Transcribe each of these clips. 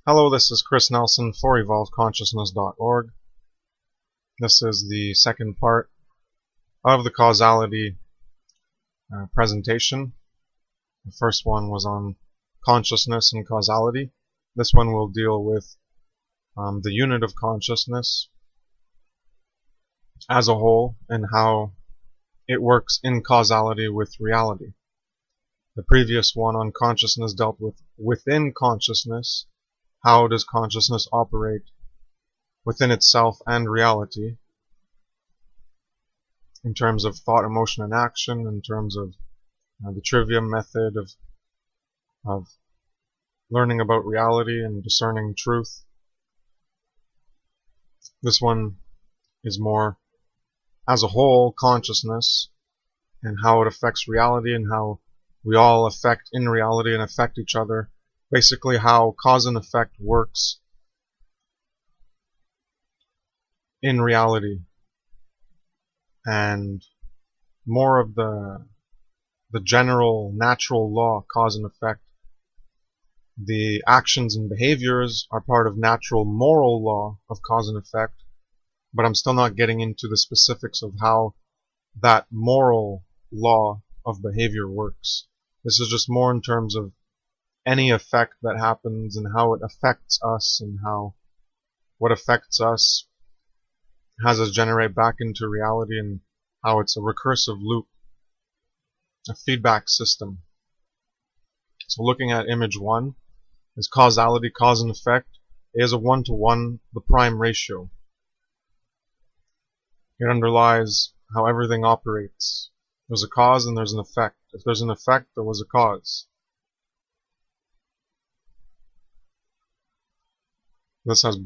Hello, this is Kris Nelson for evolvedconsciousness.org. This is the second part of the causality presentation. The first one was on consciousness and causality. This one will deal with the unit of consciousness as a whole and how it works in causality with reality. The previous one on consciousness dealt with within consciousness. How does consciousness operate within itself and reality in terms of thought, emotion, and action, in terms of the trivium method of learning about reality and discerning truth. This one is more as a whole consciousness and how it affects reality and how we all affect in reality and affect each other. Basically how cause and effect works in reality, and more of the general natural law, cause and effect. The actions and behaviors are part of natural moral law of cause and effect, but I'm still not getting into the specifics of how that moral law of behavior works. This is just more in terms of any effect that happens and how it affects us, and how what affects us has us generate back into reality, and how it's a recursive loop, a feedback system. So looking at image 1 is causality, cause and effect is a 1-to-1, the prime ratio. It underlies how everything operates. There's a cause and there's an effect. If there's an effect, there was a cause. This has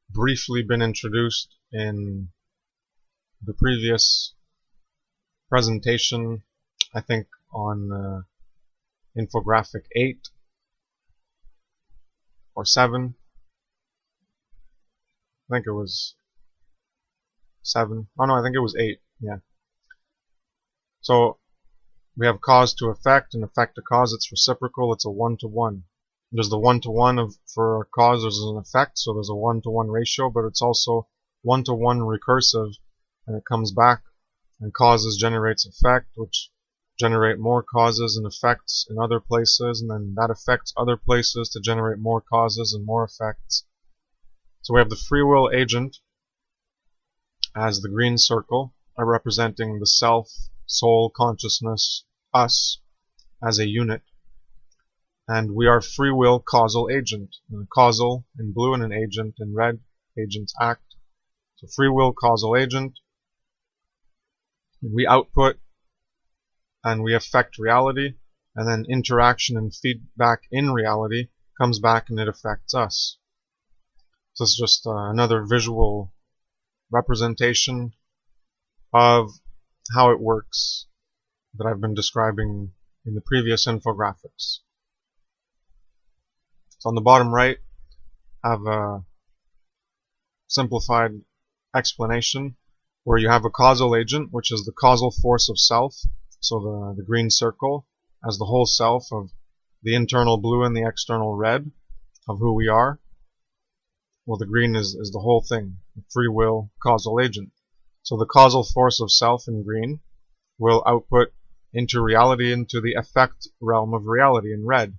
briefly been introduced in the previous presentation, I think on infographic 8 or 7. I think it was 7. Oh no, I think it was 8. Yeah. So we have cause to effect and effect to cause. It's reciprocal. It's a 1-to-1. There's the 1-to-1 for a cause, there's an effect, so there's a 1-to-1 ratio, but it's also 1-to-1 recursive, and it comes back, and causes generates effect, which generate more causes and effects in other places, and then that affects other places to generate more causes and more effects. So we have the free will agent as the green circle, representing the self, soul, consciousness, us, as a unit. And we are free will causal agent. And causal in blue and an agent in red. Agents act. So free will causal agent. We output and we affect reality. And then interaction and feedback in reality comes back and it affects us. So it's just another visual representation of how it works that I've been describing in the previous infographics. So on the bottom right, I have a simplified explanation where you have a causal agent, which is the causal force of self. So the green circle as the whole self of the internal blue and the external red of who we are. Well, the green is the whole thing, the free will causal agent. So the causal force of self in green will output into reality, into the effect realm of reality in red.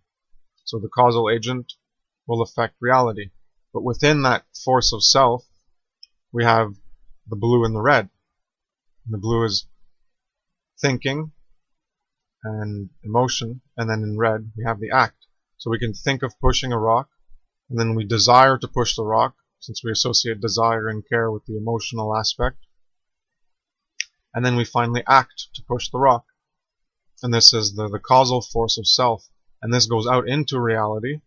So the causal agent will affect reality. But within that force of self, we have the blue and the red. And the blue is thinking and emotion, and then in red we have the act. So we can think of pushing a rock, and then we desire to push the rock, since we associate desire and care with the emotional aspect. And then we finally act to push the rock. And this is the causal force of self. And this goes out into reality,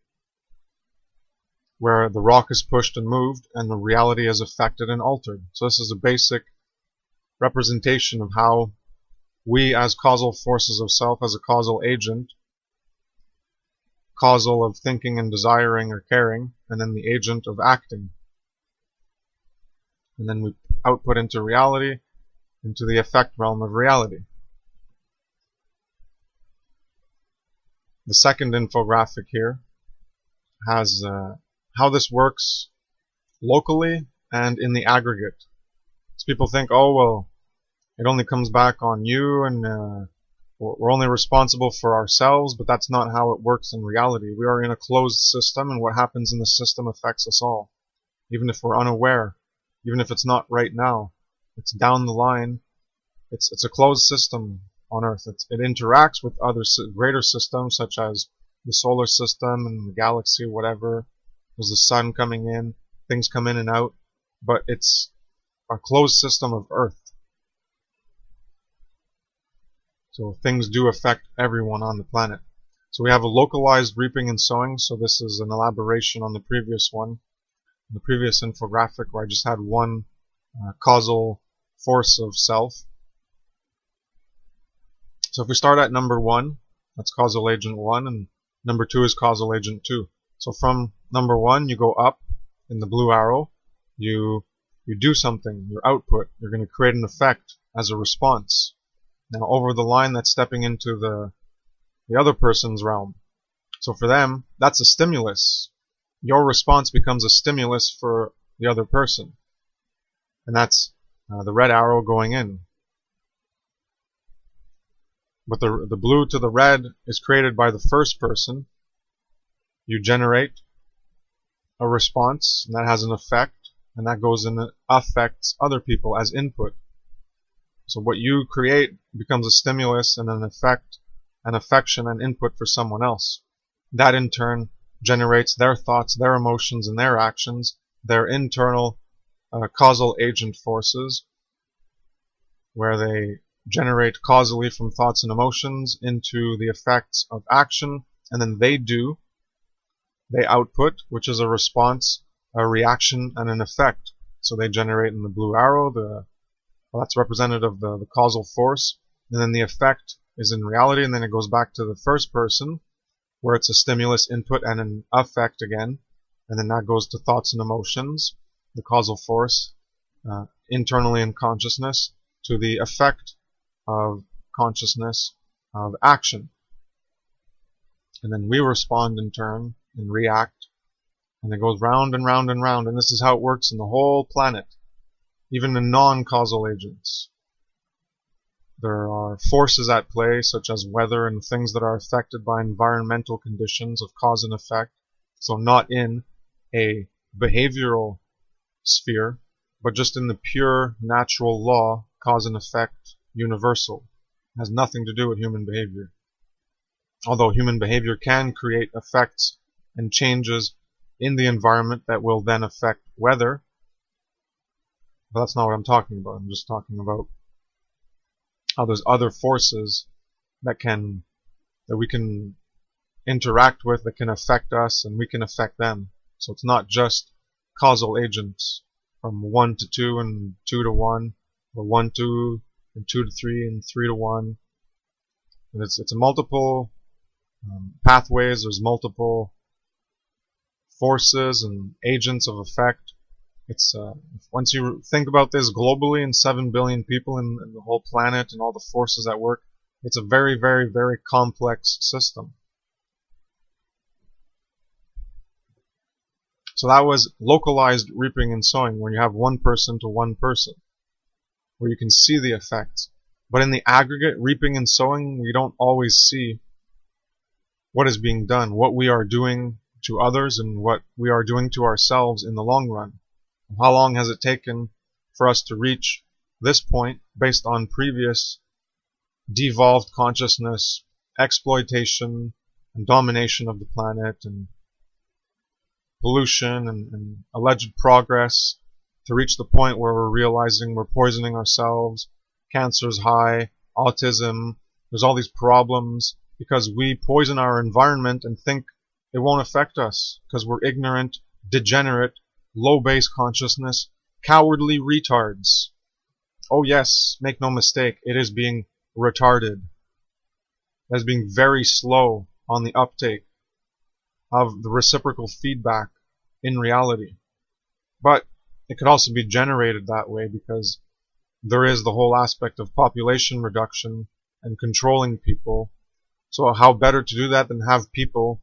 where the rock is pushed and moved, and the reality is affected and altered. So this is a basic representation of how we, as causal forces of self, as a causal agent, causal of thinking and desiring or caring, and then the agent of acting. And then we output into reality, into the effect realm of reality. The second infographic here has how this works locally and in the aggregate. So people think, oh, well, it only comes back on you and we're only responsible for ourselves, but that's not how it works in reality. We are in a closed system, and what happens in the system affects us all. Even if we're unaware, even if it's not right now, it's down the line. It's a closed system on Earth. It interacts with other greater systems, such as the solar system and the galaxy, whatever. There's the sun coming in, things come in and out, but it's a closed system of Earth. So things do affect everyone on the planet. So we have a localized reaping and sowing. So this is an elaboration on the previous one, the previous infographic, where I just had one causal force of self. So if we start at number 1, that's causal agent 1, and number 2 is causal agent 2. So from number 1, you go up in the blue arrow, you do something, your output, you're going to create an effect as a response. Now over the line, that's stepping into the other person's realm. So for them, that's a stimulus. Your response becomes a stimulus for the other person. And that's the red arrow going in. But the blue to the red is created by the first person. You generate a response, and that has an effect, and that goes in and affects other people as input. So what you create becomes a stimulus and an effect, an affection and input for someone else. That in turn generates their thoughts, their emotions, and their actions, their internal causal agent forces, where they generate causally from thoughts and emotions into the effects of action, and then they output, which is a response, a reaction, and an effect. So they generate in the blue arrow, that's representative of the causal force, and then the effect is in reality, and then it goes back to the first person, where it's a stimulus input and an effect again, and then that goes to thoughts and emotions, the causal force, internally in consciousness, to the effect of consciousness of action. And then we respond in turn and react, and it goes round and round and round, and this is how it works in the whole planet. Even in non-causal agents, there are forces at play, such as weather and things that are affected by environmental conditions of cause and effect. So not in a behavioral sphere, but just in the pure natural law, cause and effect, universal. It has nothing to do with human behavior. Although human behavior can create effects and changes in the environment that will then affect weather. But that's not what I'm talking about. I'm just talking about how there's other forces that we can interact with, that can affect us, and we can affect them. So it's not just causal agents from 1 to 2 and 2 to 1, or 1 to and 2 to 3 and 3 to 1. And it's a multiple pathways. There's multiple forces and agents of effect. It's once you think about this globally, in 7 billion people in the whole planet and all the forces at work, it's a very, very, very complex system. So that was localized reaping and sowing, where you have one person to one person, where you can see the effects. But in the aggregate, reaping and sowing, we don't always see what is being done, what we are doing to others, and what we are doing to ourselves in the long run. How long has it taken for us to reach this point based on previous devolved consciousness, exploitation, and domination of the planet, and pollution, and alleged progress, to reach the point where we're realizing we're poisoning ourselves, cancer's high, autism, there's all these problems because we poison our environment and think it won't affect us because we're ignorant, degenerate, low base consciousness, cowardly retards. Oh yes, make no mistake, it is being retarded. It is being very slow on the uptake of the reciprocal feedback in reality. But it could also be generated that way because there is the whole aspect of population reduction and controlling people. So how better to do that than have people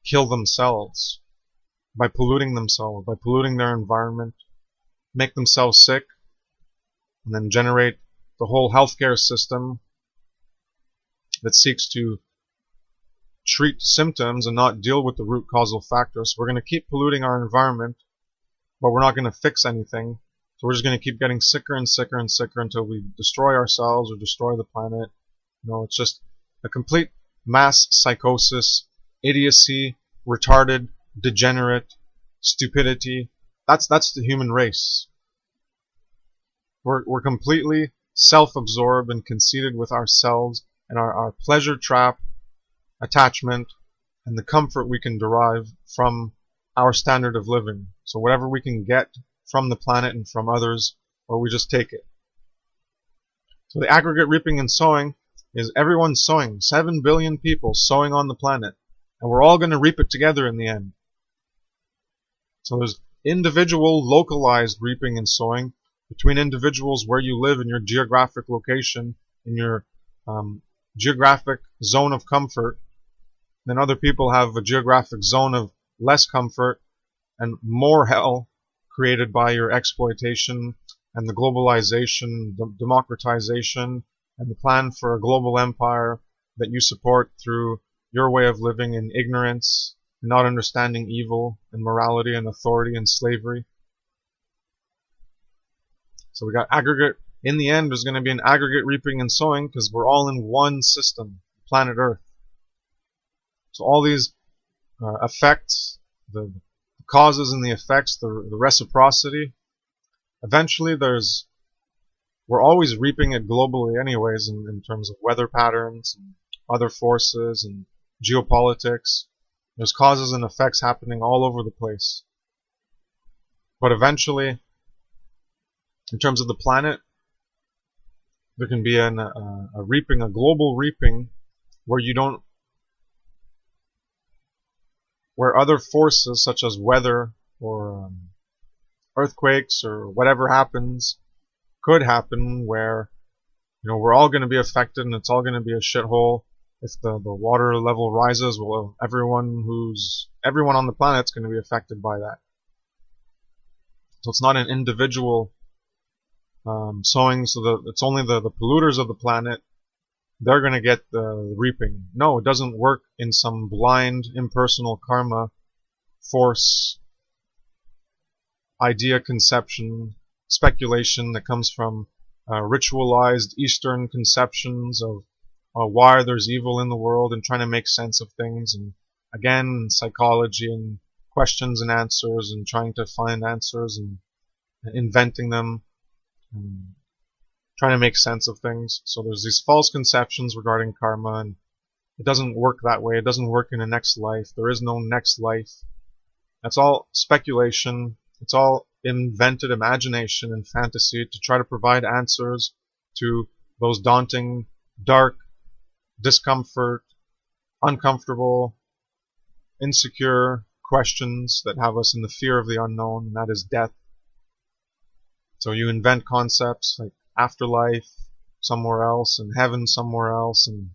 kill themselves? by polluting themselves, by polluting their environment, make themselves sick, and then generate the whole healthcare system that seeks to treat symptoms and not deal with the root causal factors. So we're going to keep polluting our environment, but we're not going to fix anything. So we're just going to keep getting sicker and sicker and sicker until we destroy ourselves or destroy the planet. It's just a complete mass psychosis, idiocy, retarded, degenerate, stupidity. That's the human race. We're completely self-absorbed and conceited with ourselves and our pleasure trap, attachment, and the comfort we can derive from our standard of living. So whatever we can get from the planet and from others, or we just take it. So the aggregate reaping and sowing is everyone sowing, 7 billion people sowing on the planet, and we're all going to reap it together in the end. So there's individual localized reaping and sowing between individuals where you live in your geographic location, in your geographic zone of comfort. Then other people have a geographic zone of less comfort and more hell created by your exploitation and the globalization, the democratization, and the plan for a global empire that you support through your way of living in ignorance, not understanding evil and morality and authority and slavery. So we got aggregate. In the end, there's going to be an aggregate reaping and sowing because we're all in one system, planet Earth. So all these effects, the causes and the effects, the reciprocity, eventually we're always reaping it globally anyways in terms of weather patterns and other forces and geopolitics. There's causes and effects happening all over the place. But eventually, in terms of the planet, there can be a reaping, a global reaping, where other forces such as weather or earthquakes or whatever happens could happen, where we're all going to be affected and it's all going to be a shithole. If the water level rises, well, everyone on the planet's going to be affected by that. So it's not an individual sowing, so it's only the polluters of the planet, they're going to get the reaping. No, it doesn't work in some blind, impersonal karma, force, idea conception, speculation that comes from ritualized Eastern conceptions of why there's evil in the world and trying to make sense of things, and again, psychology and questions and answers and trying to find answers and inventing them. Trying to make sense of things. So there's these false conceptions regarding karma, and it doesn't work that way. It doesn't work in a next life. There is no next life. That's all speculation. It's all invented imagination and fantasy to try to provide answers to those daunting, dark, discomfort, uncomfortable, insecure questions that have us in the fear of the unknown, and that is death. So you invent concepts like afterlife somewhere else and heaven somewhere else, and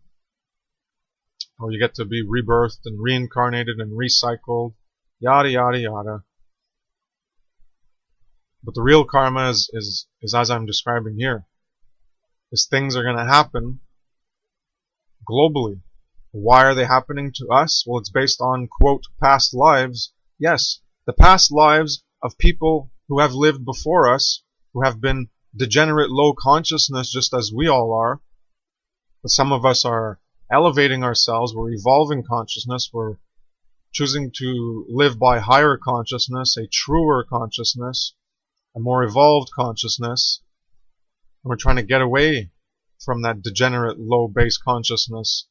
you get to be rebirthed and reincarnated and recycled, yada yada yada. But the real karma is as I'm describing here. Is things are going to happen globally. Why are they happening to us? Well, it's based on, quote, past lives. Yes, the past lives of people who have lived before us, who have been degenerate low consciousness just as we all are. But some of us are elevating ourselves, we're evolving consciousness, we're choosing to live by higher consciousness, a truer consciousness, a more evolved consciousness. And we're trying to get away from that degenerate low base consciousness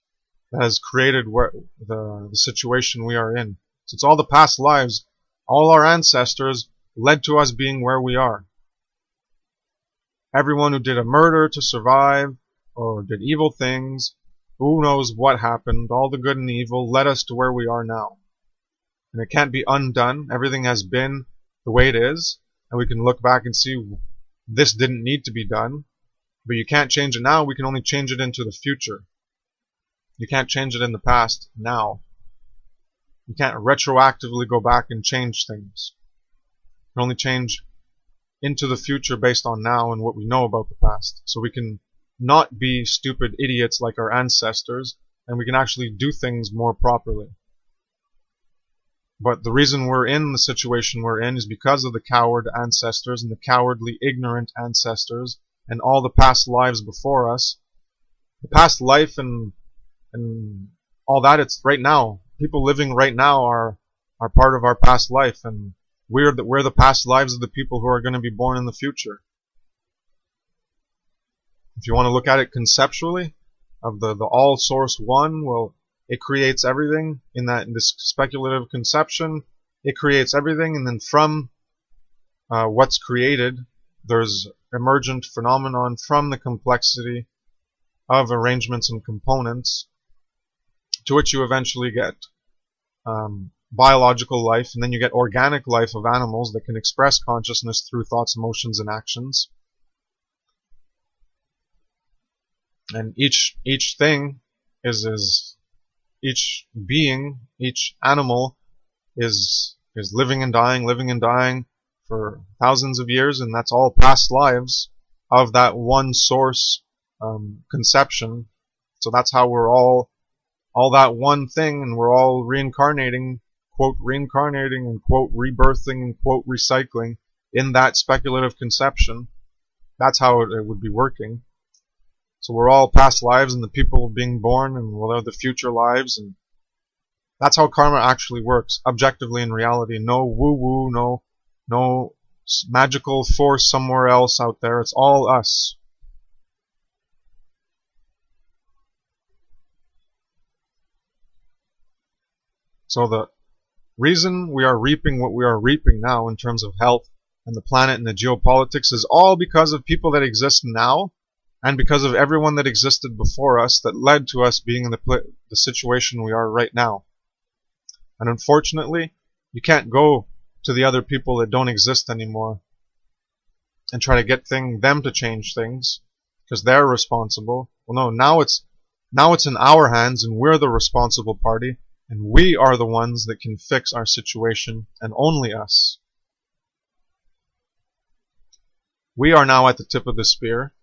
that has created the situation we are in. So it's all the past lives, all our ancestors led to us being where we are. Everyone who did a murder to survive, or did evil things, who knows what happened, all the good and the evil led us to where we are now. And it can't be undone. Everything has been the way it is, and we can look back and see this didn't need to be done. But you can't change it now, we can only change it into the future. You can't change it in the past now. You can't retroactively go back and change things. You can only change into the future based on now and what we know about the past. So we can not be stupid idiots like our ancestors, and we can actually do things more properly. But the reason we're in the situation we're in is because of the coward ancestors and the cowardly ignorant ancestors and all the past lives before us. The past life and all that, it's right now. People living right now are part of our past life, and we're the past lives of the people who are going to be born in the future. If you want to look at it conceptually, of the all source one, well, it creates everything in this speculative conception. It creates everything, and then from what's created, there's emergent phenomenon from the complexity of arrangements and components, to which you eventually get biological life, and then you get organic life of animals that can express consciousness through thoughts, emotions, and actions. And each thing is each being, each animal is living and dying for thousands of years, and that's all past lives of that one source conception. So that's how we're all that one thing, and we're all reincarnating, quote, reincarnating, and quote, rebirthing, and quote, recycling in that speculative conception. That's how it would be working. So we're all past lives, and the people being born, and we'll the future lives, and that's how karma actually works, objectively in reality. No woo-woo, no magical force somewhere else out there. It's all us. So the reason we are reaping what we are reaping now in terms of health and the planet and the geopolitics is all because of people that exist now, and because of everyone that existed before us that led to us being in the situation we are right now. And unfortunately, you can't go to the other people that don't exist anymore and try to get them to change things because they're responsible. Well, no, now it's in our hands, and we're the responsible party, and we are the ones that can fix our situation, and only us. We are now at the tip of the spear.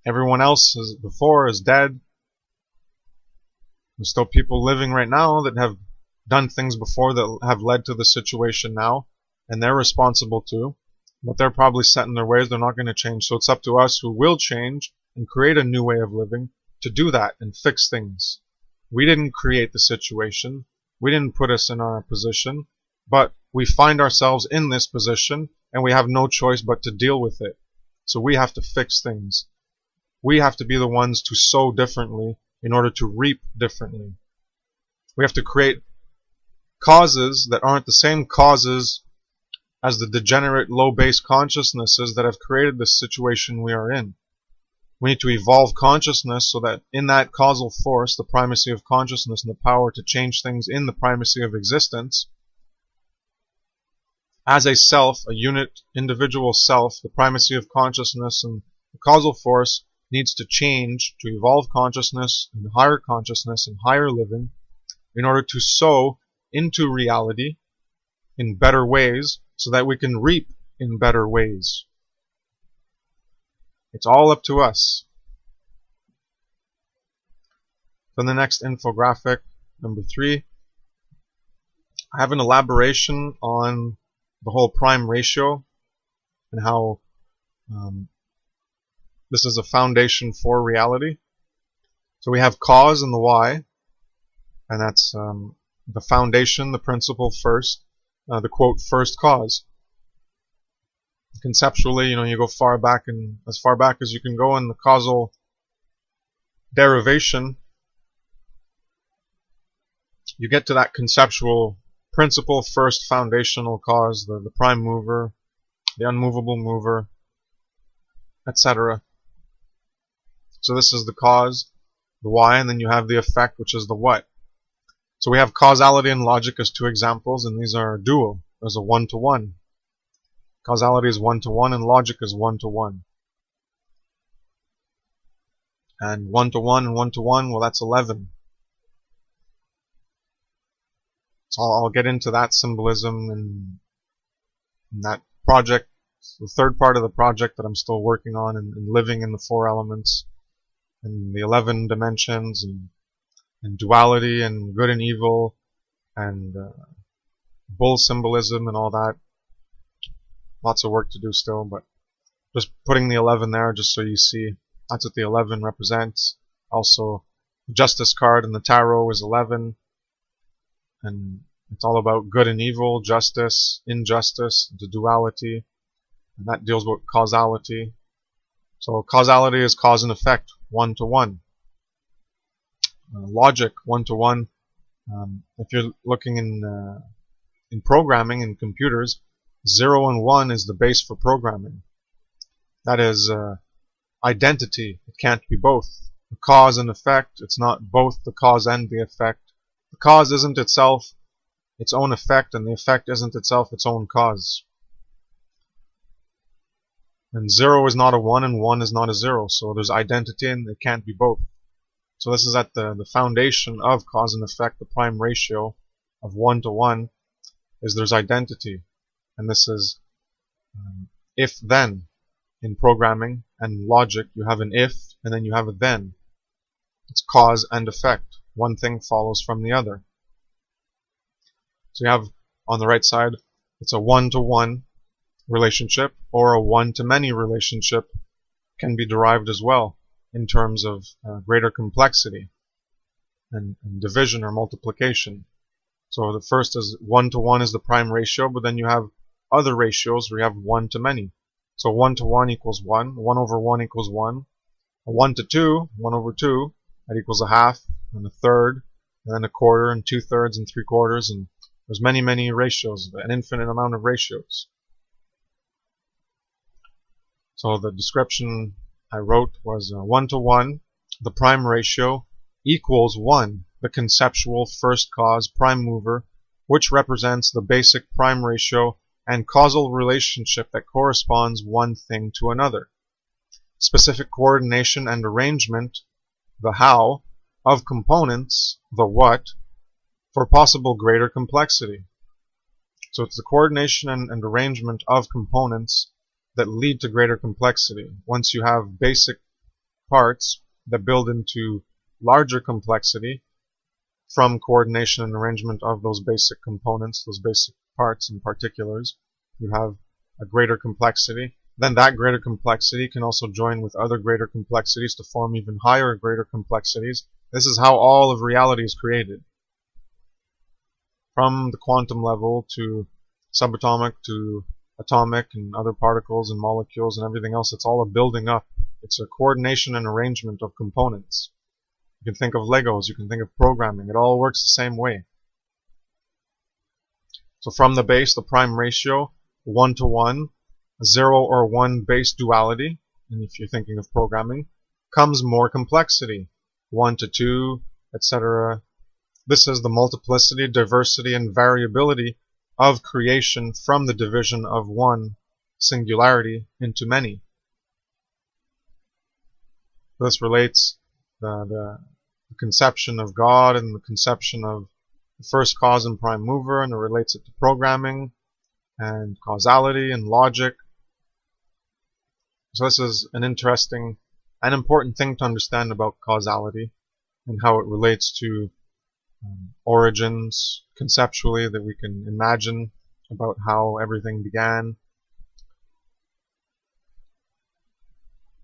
Everyone else before is dead. There's still people living right now that have done things before that have led to the situation now, and they're responsible too. But they're probably set in their ways. They're not going to change. So it's up to us who will change and create a new way of living to do that and fix things. We didn't create the situation. We didn't put us in our position. But we find ourselves in this position, and we have no choice but to deal with it. So we have to fix things. We have to be the ones to sow differently in order to reap differently. We have to create causes that aren't the same causes as the degenerate low-base consciousnesses that have created this situation we are in. We need to evolve consciousness so that in that causal force, the primacy of consciousness and the power to change things in the primacy of existence, as a self, a unit, individual self, the primacy of consciousness and the causal force needs to change to evolve consciousness and higher living in order to sow into reality in better ways so that we can reap in better ways. It's all up to us. Then the next infographic, number 3, I have an elaboration on the whole prime ratio and how this is a foundation for reality. So we have cause and the why, and that's the foundation, the principle first, the quote first cause. Conceptually, you go far back as you can go in the causal derivation. You get to that conceptual principle first, foundational cause, the prime mover, the unmovable mover, etc. So this is the cause, the why, and then you have the effect, which is the what. So we have causality and logic as 2 examples, and these are dual. There's a 1-to-1. Causality is 1-to-1, and logic is 1-to-1. And 1-to-1 and 1-to-1, well, that's 11. So I'll get into that symbolism in that project, the third part of the project that I'm still working on, and living in the 4 elements and the 11 dimensions and duality and good and evil and bull symbolism and all that. Lots of work to do still, but just putting the 11 there just so you see that's what the 11 represents. Also, the Justice card in the tarot is 11, and it's all about good and evil, justice, injustice, the duality, and that deals with causality. So causality is cause and effect, one-to-one. Logic, one-to-one. If you're looking in programming in computers, 0 and 1 is the base for programming. That is identity. It can't be both. The cause and effect, it's not both the cause and the effect. The cause isn't itself its own effect, and the effect isn't itself its own cause. And 0 is not a 1, and 1 is not a 0. So there's identity, and it can't be both. So this is at the foundation of cause and effect. The prime ratio of 1-to-1 is there's identity. And this is if-then. In programming and logic, you have an if, and then you have a then. It's cause and effect. One thing follows from the other. So you have, on the right side, it's a 1-to-1 relationship, or a 1-to-many relationship can be derived as well in terms of greater complexity and division or multiplication. So the first is 1-to-1 is the prime ratio, but then you have other ratios where you have 1-to-many. So 1-to-1 equals 1, 1 over 1 equals 1, a 1-to-2, 1 over 2, that equals a half, and a third, and then a quarter, and 2/3, and 3/4, and there's many, many ratios, an infinite amount of ratios. So the description I wrote was 1-to-1, the prime ratio, equals 1, the conceptual first cause prime mover, which represents the basic prime ratio and causal relationship that corresponds one thing to another. Specific coordination and arrangement, the how, of components, the what, for possible greater complexity. So it's the coordination and arrangement of components that lead to greater complexity. Once you have basic parts that build into larger complexity from coordination and arrangement of those basic components, those basic parts and particulars, you have a greater complexity. Then that greater complexity can also join with other greater complexities to form even higher greater complexities. This is how all of reality is created. From the quantum level to subatomic to atomic and other particles and molecules and everything else, it's all a building up. It's a coordination and arrangement of components. You can think of Legos, you can think of programming. It all works the same way. So from the base, the prime ratio, 1-to-1, 0 or 1 base duality, and if you're thinking of programming, comes more complexity, 1-to-2, etc. This is the multiplicity, diversity, and variability of creation from the division of one singularity into many. This relates the conception of God and the conception of the first cause and prime mover, and it relates it to programming and causality and logic. So this is an interesting and important thing to understand about causality and how it relates to origins conceptually, that we can imagine about how everything began.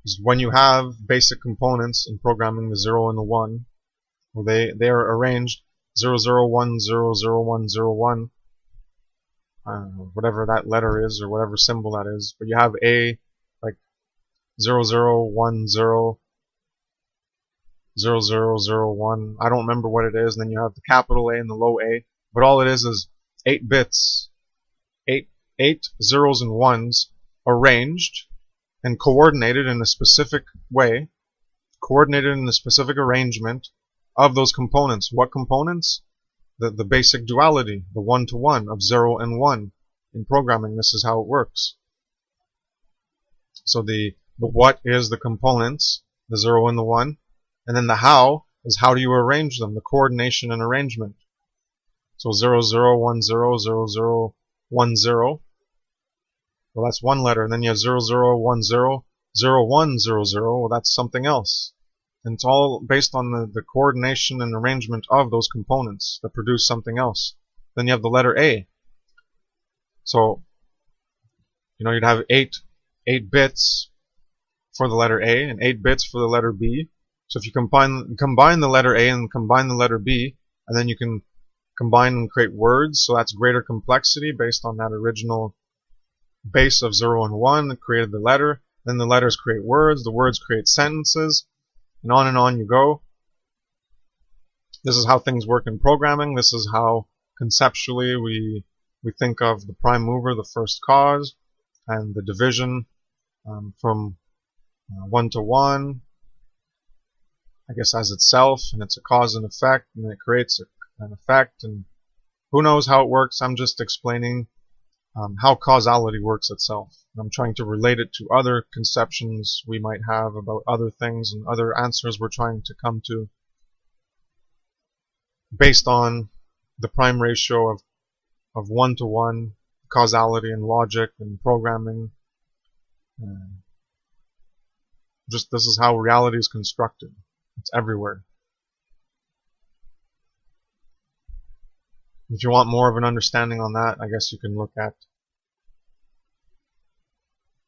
Because when you have basic components in programming, the 0 and the 1, well, they are arranged 0, 0, 1, 0, 0, 1, 0, 1, whatever that letter is or whatever symbol that is. But you have A, like 0, 0, 1, 0, 0, 0, 0, 1. I don't remember what it is. And then you have the capital A and the low a. But all it is 8 bits, 8 zeros and ones arranged and coordinated in a specific way, coordinated in a specific arrangement of those components. What components? The basic duality, the 1-to-1 of 0 and 1. In programming, this is how it works. So the what is the components, the 0 and the 1, and then the how is how do you arrange them, the coordination and arrangement. So 00100010. Well, that's one letter. And then you have 00100100. Well, that's something else. And it's all based on the coordination and arrangement of those components that produce something else. Then you have the letter A. So, you'd have 8 bits for the letter A and 8 bits for the letter B. So if you combine the letter A and combine the letter B, and then you can combine and create words, so that's greater complexity based on that original base of 0 and 1 that created the letter. Then the letters create words, the words create sentences, and on you go. This is how things work in programming. This is how conceptually we think of the prime mover, the first cause, and the division from 1 to 1, I guess, as itself, and it's a cause and effect, and it creates an effect, and who knows how it works. I'm just explaining how causality works itself. And I'm trying to relate it to other conceptions we might have about other things and other answers we're trying to come to based on the prime ratio of 1 to 1, causality and logic and programming. Just this is how reality is constructed. It's everywhere. If you want more of an understanding on that, I guess you can look at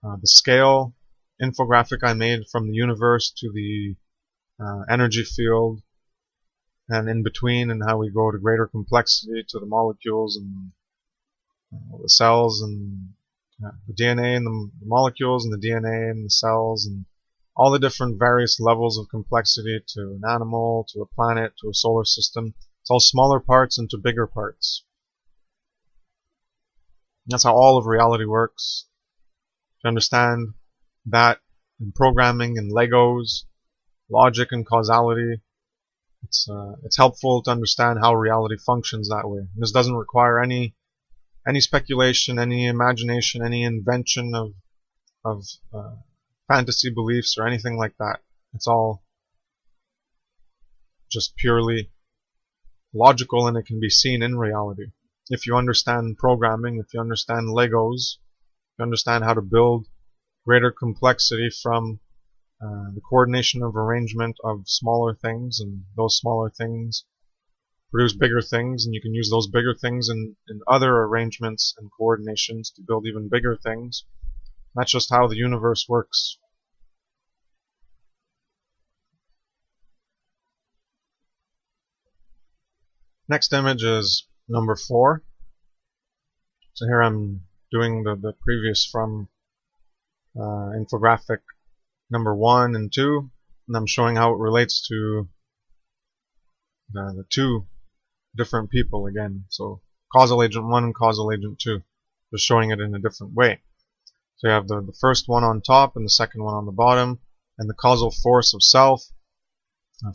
the scale infographic I made from the universe to the energy field, and in between, and how we go to greater complexity to the molecules and the cells and the DNA and the molecules and the DNA and the cells and all the different various levels of complexity to an animal, to a planet, to a solar system. It's all smaller parts into bigger parts. And that's how all of reality works. To understand that in programming and Legos, logic and causality, it's helpful to understand how reality functions that way. And this doesn't require any speculation, any imagination, any invention of fantasy beliefs or anything like that. It's all just purely logical, and it can be seen in reality. If you understand programming, if you understand Legos, if you understand how to build greater complexity from the coordination of arrangement of smaller things, and those smaller things produce bigger things, and you can use those bigger things in other arrangements and coordinations to build even bigger things. That's just how the universe works. Next image is number 4. So here I'm doing the previous from infographic number 1 and 2, and I'm showing how it relates to the two different people again. So causal agent 1 and causal agent 2, just showing it in a different way. So you have the first one on top and the second one on the bottom, and the causal force of self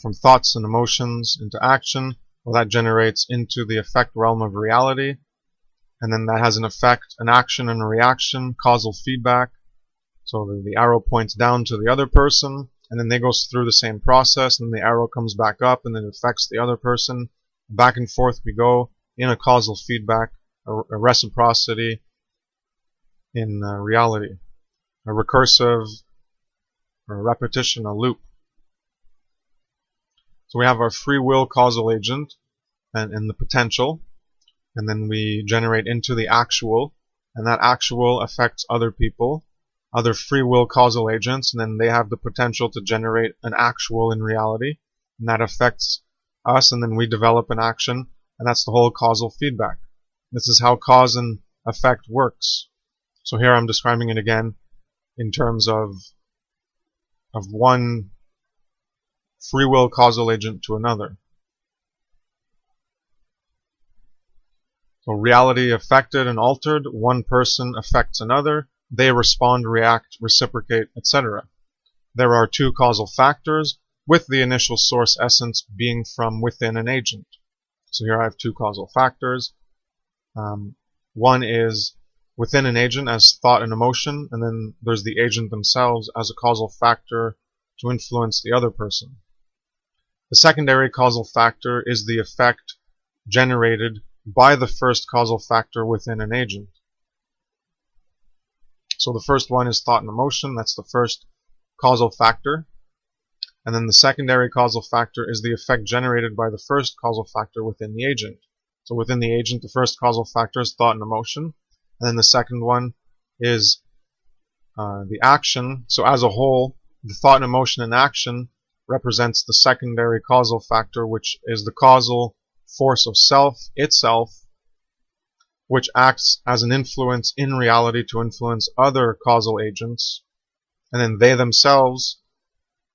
from thoughts and emotions into action. Well, that generates into the effect realm of reality, and then that has an effect, an action and a reaction, causal feedback. So the arrow points down to the other person, and then they go through the same process, and then the arrow comes back up, and then it affects the other person. Back and forth we go in a causal feedback, a reciprocity in reality, a recursive or a repetition, a loop. So we have our free will causal agent and the potential, and then we generate into the actual, and that actual affects other people, other free will causal agents, and then they have the potential to generate an actual in reality, and that affects us, and then we develop an action, and that's the whole causal feedback. This is how cause and effect works. So here I'm describing it again in terms of one free will causal agent to another. So reality affected and altered, one person affects another, they respond, react, reciprocate, etc. There are two causal factors, with the initial source essence being from within an agent. So here I have two causal factors. One is within an agent as thought and emotion, and then there's the agent themselves as a causal factor to influence the other person. The secondary causal factor is the effect generated by the first causal factor within an agent. So the first one is thought and emotion. That's the first causal factor. And then the secondary causal factor is the effect generated by the first causal factor within the agent. So within the agent, the first causal factor is thought and emotion. And then the second one is the action. So as a whole, the thought and emotion and action represents the secondary causal factor, which is the causal force of self itself, which acts as an influence in reality to influence other causal agents. And then they themselves,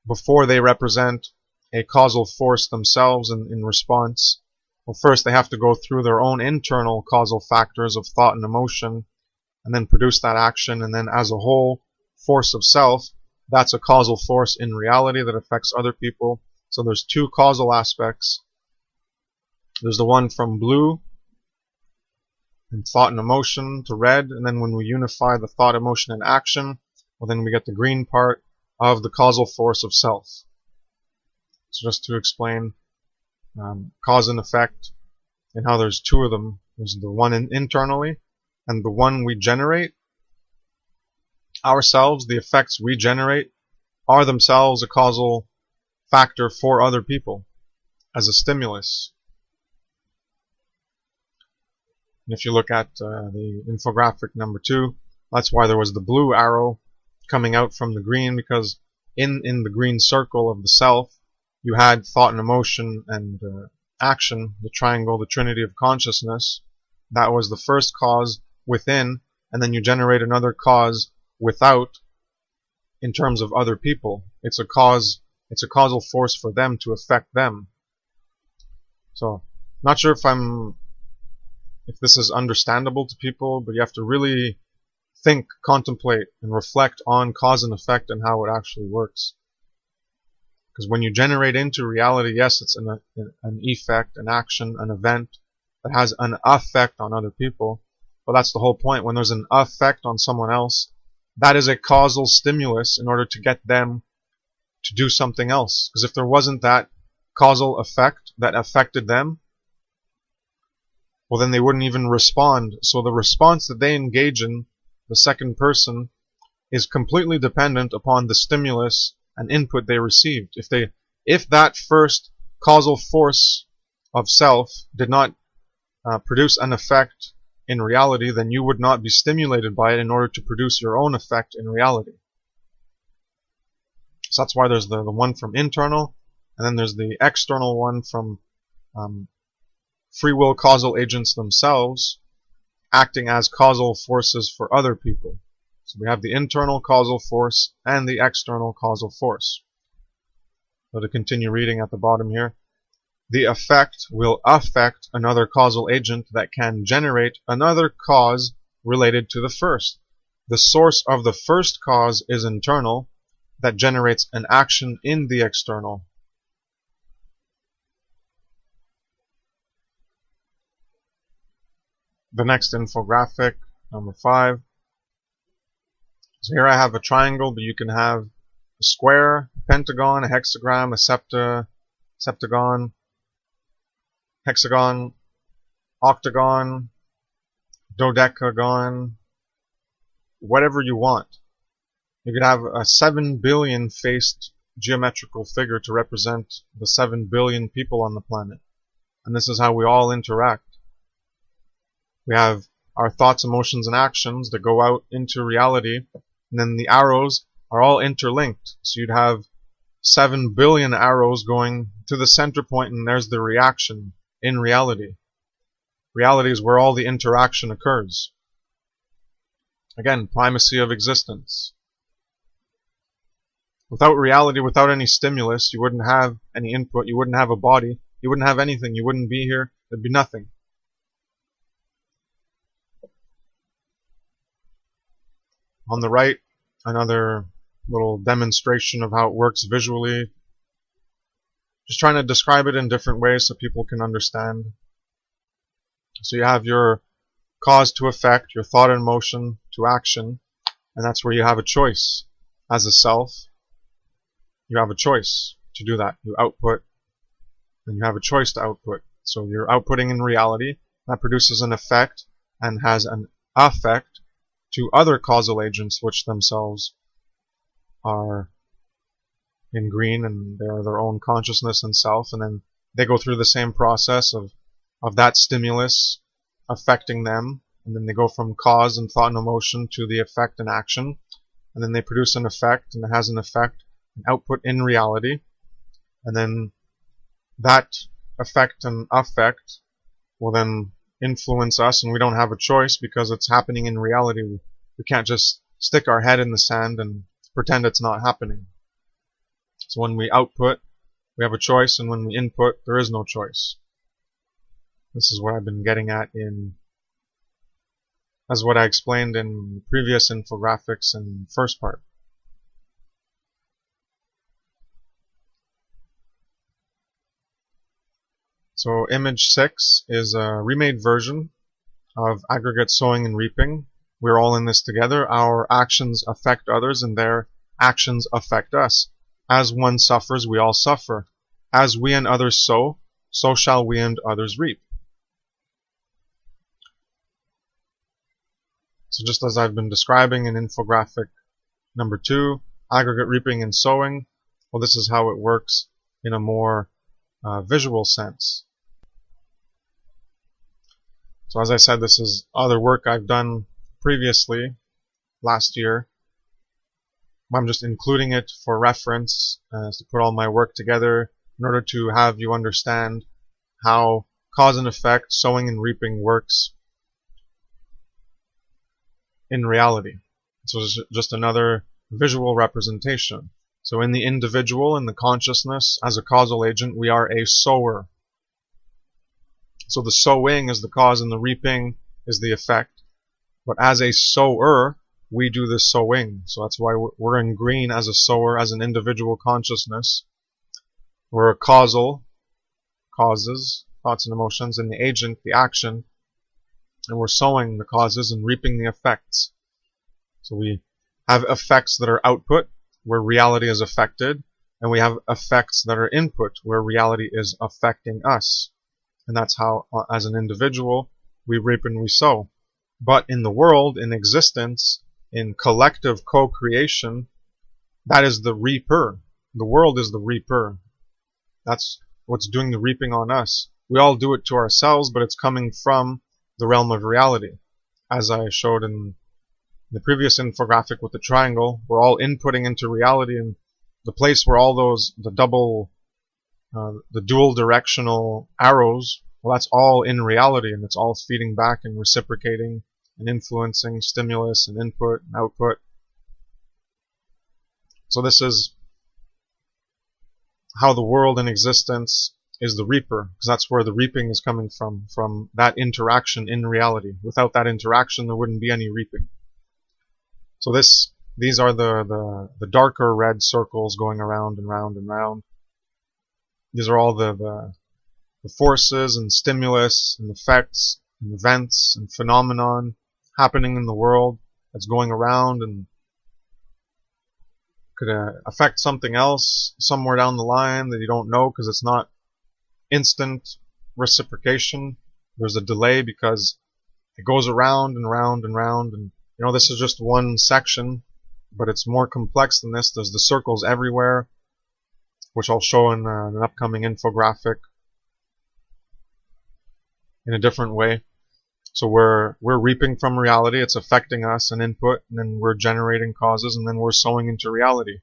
before they represent a causal force themselves in response, well, first they have to go through their own internal causal factors of thought and emotion, and then produce that action, and then as a whole, force of self, that's a causal force in reality that affects other people. So there's two causal aspects. There's the one from blue, and thought and emotion, to red, and then when we unify the thought, emotion, and action, well, then we get the green part of the causal force of self. So just to explain cause and effect, and how there's two of them. There's the one internally, and the one we generate ourselves. The effects we generate are themselves a causal factor for other people as a stimulus. And if you look at the infographic number 2, that's why there was the blue arrow coming out from the green, because in the green circle of the self, you had thought and emotion and action, the triangle, the trinity of consciousness. That was the first cause within, and then you generate another cause without in terms of other people. It's a causal force for them to affect them. So, not sure if this is understandable to people, but you have to really think, contemplate, and reflect on cause and effect and how it actually works. Because when you generate into reality, yes, it's an effect, an action, an event that has an effect on other people. But that's the whole point. When there's an effect on someone else, that is a causal stimulus in order to get them to do something else. Because if there wasn't that causal effect that affected them, well, then they wouldn't even respond. So the response that they engage in, the second person, is completely dependent upon the stimulus and input they received. If that first causal force of self did not produce an effect in reality, then you would not be stimulated by it in order to produce your own effect in reality. So that's why there's the one from internal, and then there's the external one from free will causal agents themselves acting as causal forces for other people. So we have the internal causal force and the external causal force. So to continue reading at the bottom here, the effect will affect another causal agent that can generate another cause related to the first. The source of the first cause is internal, that generates an action in the external. The next infographic, number 5. So here I have a triangle, but you can have a square, a pentagon, a hexagram, a septagon, hexagon, octagon, dodecagon, whatever you want. You could have a 7 billion faced geometrical figure to represent the 7 billion people on the planet. And this is how we all interact. We have our thoughts, emotions, and actions that go out into reality, and then the arrows are all interlinked. So you'd have 7 billion arrows going to the center point, and there's the reaction in reality. Reality is where all the interaction occurs. Again, primacy of existence. Without reality, without any stimulus, you wouldn't have any input, you wouldn't have a body, you wouldn't have anything, you wouldn't be here, there'd be nothing. On the right, another little demonstration of how it works visually. Just trying to describe it in different ways so people can understand. So you have your cause to effect, your thought and emotion to action, and that's where you have a choice. As a self, you have a choice to do that. You output, and you have a choice to output. So you're outputting in reality, that produces an effect and has an affect to other causal agents which themselves are in green and they're their own consciousness and self, and then they go through the same process of that stimulus affecting them, and then they go from cause and thought and emotion to the effect and action, and then they produce an effect, and it has an effect, an output in reality, and then that effect and affect will then influence us, and we don't have a choice because it's happening in reality. We can't just stick our head in the sand and pretend it's not happening. So when we output, we have a choice, and when we input, there is no choice. This is what I've been getting at as what I explained in previous infographics in the first part. So image 6 is a remade version of aggregate sowing and reaping. We're all in this together. Our actions affect others, and their actions affect us. As one suffers, we all suffer. As we and others sow, so shall we and others reap. So just as I've been describing in infographic number 2, aggregate reaping and sowing, well, this is how it works in a more visual sense. So as I said, this is other work I've done previously, last year. I'm just including it for reference, to put all my work together in order to have you understand how cause and effect, sowing and reaping works in reality. So it's just another visual representation. So in the individual, in the consciousness, as a causal agent, we are a sower. So the sowing is the cause and the reaping is the effect. But as a sower, we do the sowing. So that's why we're in green as a sower, as an individual consciousness. We're a causal, causes, thoughts and emotions, and the agent, the action. And we're sowing the causes and reaping the effects. So we have effects that are output, where reality is affected, and we have effects that are input, where reality is affecting us. And that's how, as an individual, we reap and we sow. But in the world, in existence, in collective co-creation, that is the reaper. The world is the reaper. That's what's doing the reaping on us. We all do it to ourselves, but it's coming from the realm of reality. As I showed in the previous infographic with the triangle, we're all inputting into reality, and the place where all those, the dual directional arrows, well, that's all in reality, and it's all feeding back and reciprocating and influencing stimulus and input and output. So this is how the world in existence is the reaper, because that's where the reaping is coming from that interaction in reality. Without that interaction, there wouldn't be any reaping. So these are the darker red circles going around and round and round. These are all the forces and stimulus and effects and events and phenomenon happening in the world that's going around and could affect something else somewhere down the line that you don't know, because it's not instant reciprocation. There's a delay because it goes around and round and round, and this is just one section, but it's more complex than this. There's the circles everywhere, which I'll show in an upcoming infographic in a different way. So we're reaping from reality, it's affecting us, an input, and then we're generating causes, and then we're sowing into reality.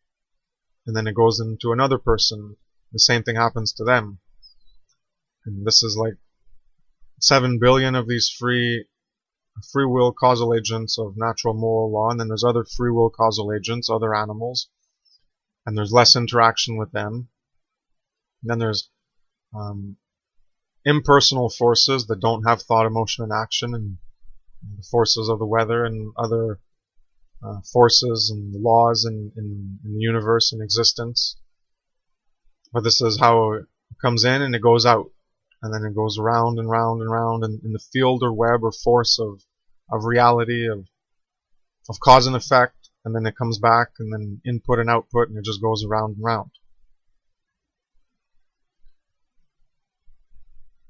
And then it goes into another person, the same thing happens to them. And this is like 7 billion of these free will causal agents of natural moral law, and then there's other free will causal agents, other animals, and there's less interaction with them. And then there's impersonal forces that don't have thought, emotion, and action, and the forces of the weather and other forces and laws in the universe and existence. But this is how it comes in and it goes out, and then it goes round and round and round in the field or web or force of reality, of cause and effect, and then it comes back, and then input and output, and it just goes around and round.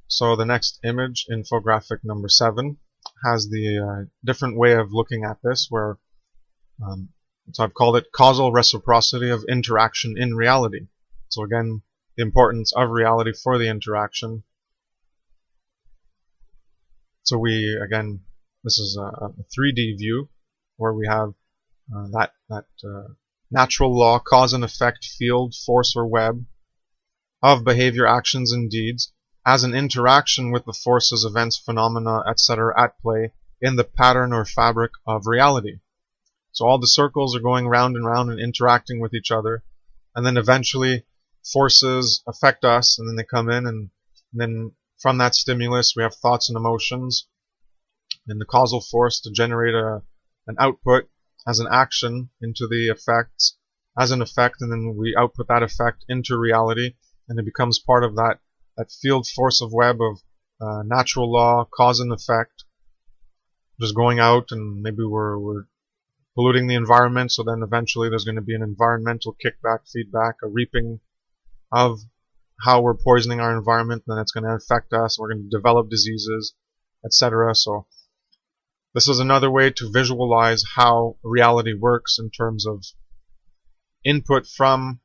So the next image, infographic number 7, has the different way of looking at this, where so I've called it causal reciprocity of interaction in reality. So again, the importance of reality for the interaction. So this is a 3D view where we have that natural law, cause and effect, field, force, or web of behavior, actions, and deeds as an interaction with the forces, events, phenomena, etc. at play in the pattern or fabric of reality. So all the circles are going round and round and interacting with each other, and then eventually forces affect us, and then they come in, and then from that stimulus we have thoughts and emotions, and the causal force to generate an output as an action into the effects as an effect, and then we output that effect into reality, and it becomes part of that field force of web of natural law, cause and effect, just going out, and maybe we're polluting the environment, so then eventually there's going to be an environmental kickback, feedback, a reaping of how we're poisoning our environment, and then it's going to affect us, we're going to develop diseases, etc. So this is another way to visualize how reality works in terms of input from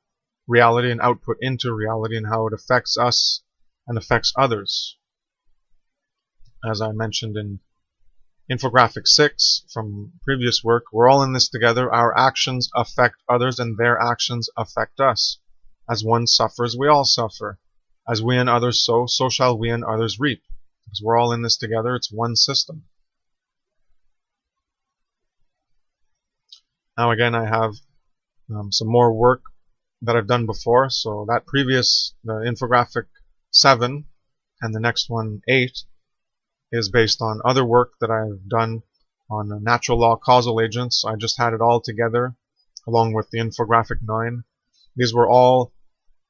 reality and output into reality, and how it affects us and affects others. As I mentioned in infographic 6 from previous work, we're all in this together. Our actions affect others and their actions affect us. As one suffers, we all suffer. As we and others sow, so shall we and others reap. Because we're all in this together, it's one system. Now again, I have some more work that I've done before. So that previous, the infographic 7, and the next one, 8, is based on other work that I've done on natural law causal agents. I just had it all together along with the infographic 9. These were all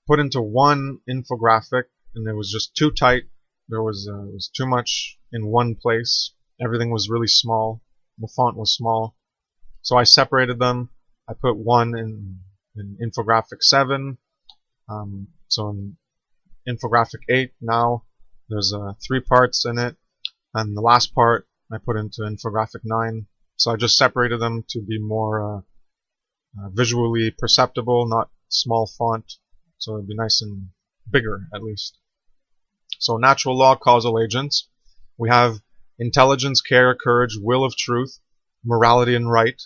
put into one infographic, and it was just too tight. There was it was too much in one place. Everything was really small. The font was small. So I separated them. I put one in infographic 7. So in infographic 8 now, there's 3 parts in it, and the last part I put into infographic 9. So I just separated them to be more visually perceptible, not small font, so it'd be nice and bigger at least. So natural law causal agents, we have intelligence, care, courage, will of truth, morality and right,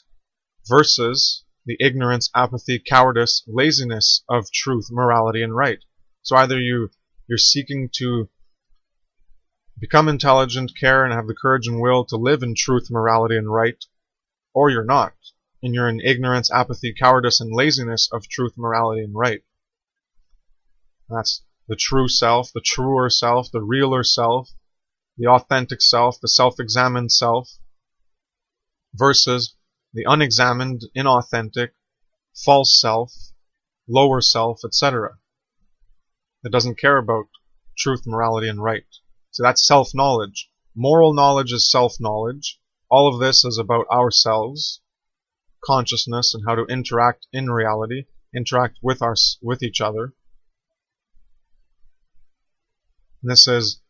versus the ignorance, apathy, cowardice, laziness of truth, morality and right. So either you're seeking to become intelligent, care, and have the courage and will to live in truth, morality, and right, or you're not, and you're in ignorance, apathy, cowardice, and laziness of truth, morality, and right. That's the true self, the truer self, the realer self, the authentic self, the self-examined self, versus the unexamined, inauthentic, false self, lower self, etc. That doesn't care about truth, morality, and right. So that's self-knowledge. Moral knowledge is self-knowledge. All of this is about ourselves, consciousness, and how to interact in reality, interact with each other. And this is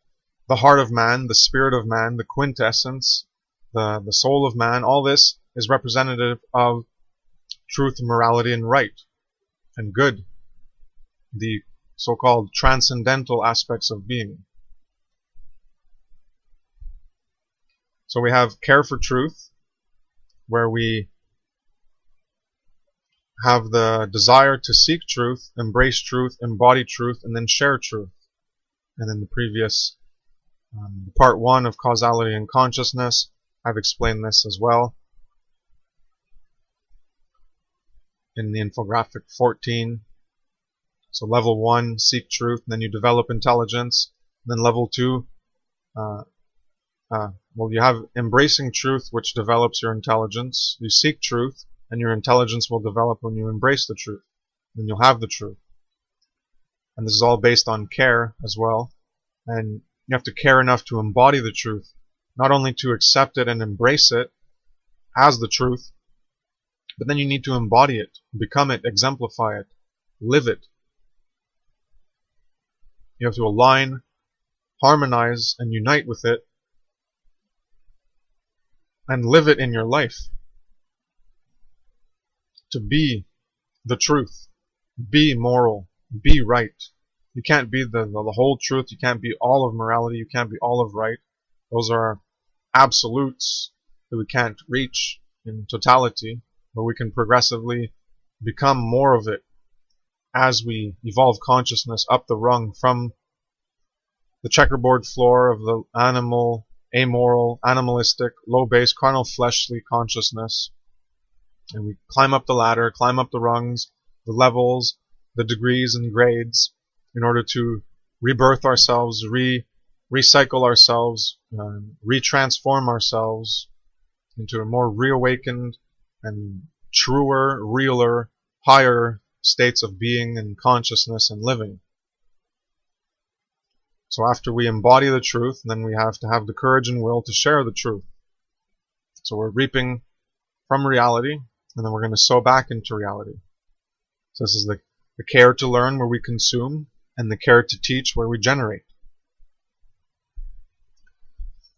the heart of man, the spirit of man, the quintessence, the soul of man. All this is representative of truth, morality, and right, and good, the so-called transcendental aspects of being. So we have care for truth, where we have the desire to seek truth, embrace truth, embody truth, and then share truth. And in the previous part 1 of Causality and Consciousness, I've explained this as well. In the infographic 14. So level 1, seek truth, and then you develop intelligence. And then level 2, you have embracing truth, which develops your intelligence. You seek truth, and your intelligence will develop when you embrace the truth. Then you'll have the truth. And this is all based on care as well. And you have to care enough to embody the truth, not only to accept it and embrace it as the truth, but then you need to embody it, become it, exemplify it, live it. You have to align harmonize and unite with it and live it in your life. To be the truth, be moral, be right. You can't be the whole truth, you can't be all of morality, you can't be all of right. Those are absolutes that we can't reach in totality, but we can progressively become more of it as we evolve consciousness up the rung from the checkerboard floor of the animal, amoral, animalistic, low-base, carnal, fleshly consciousness. And we climb up the ladder, climb up the rungs, the levels, the degrees and grades in order to rebirth ourselves, recycle ourselves, retransform ourselves into a more reawakened and truer, realer, higher states of being and consciousness and living. So after we embody the truth, then we have to have the courage and will to share the truth. So we're reaping from reality, and then we're going to sow back into reality. So this is the care to learn where we consume, and the care to teach where we generate.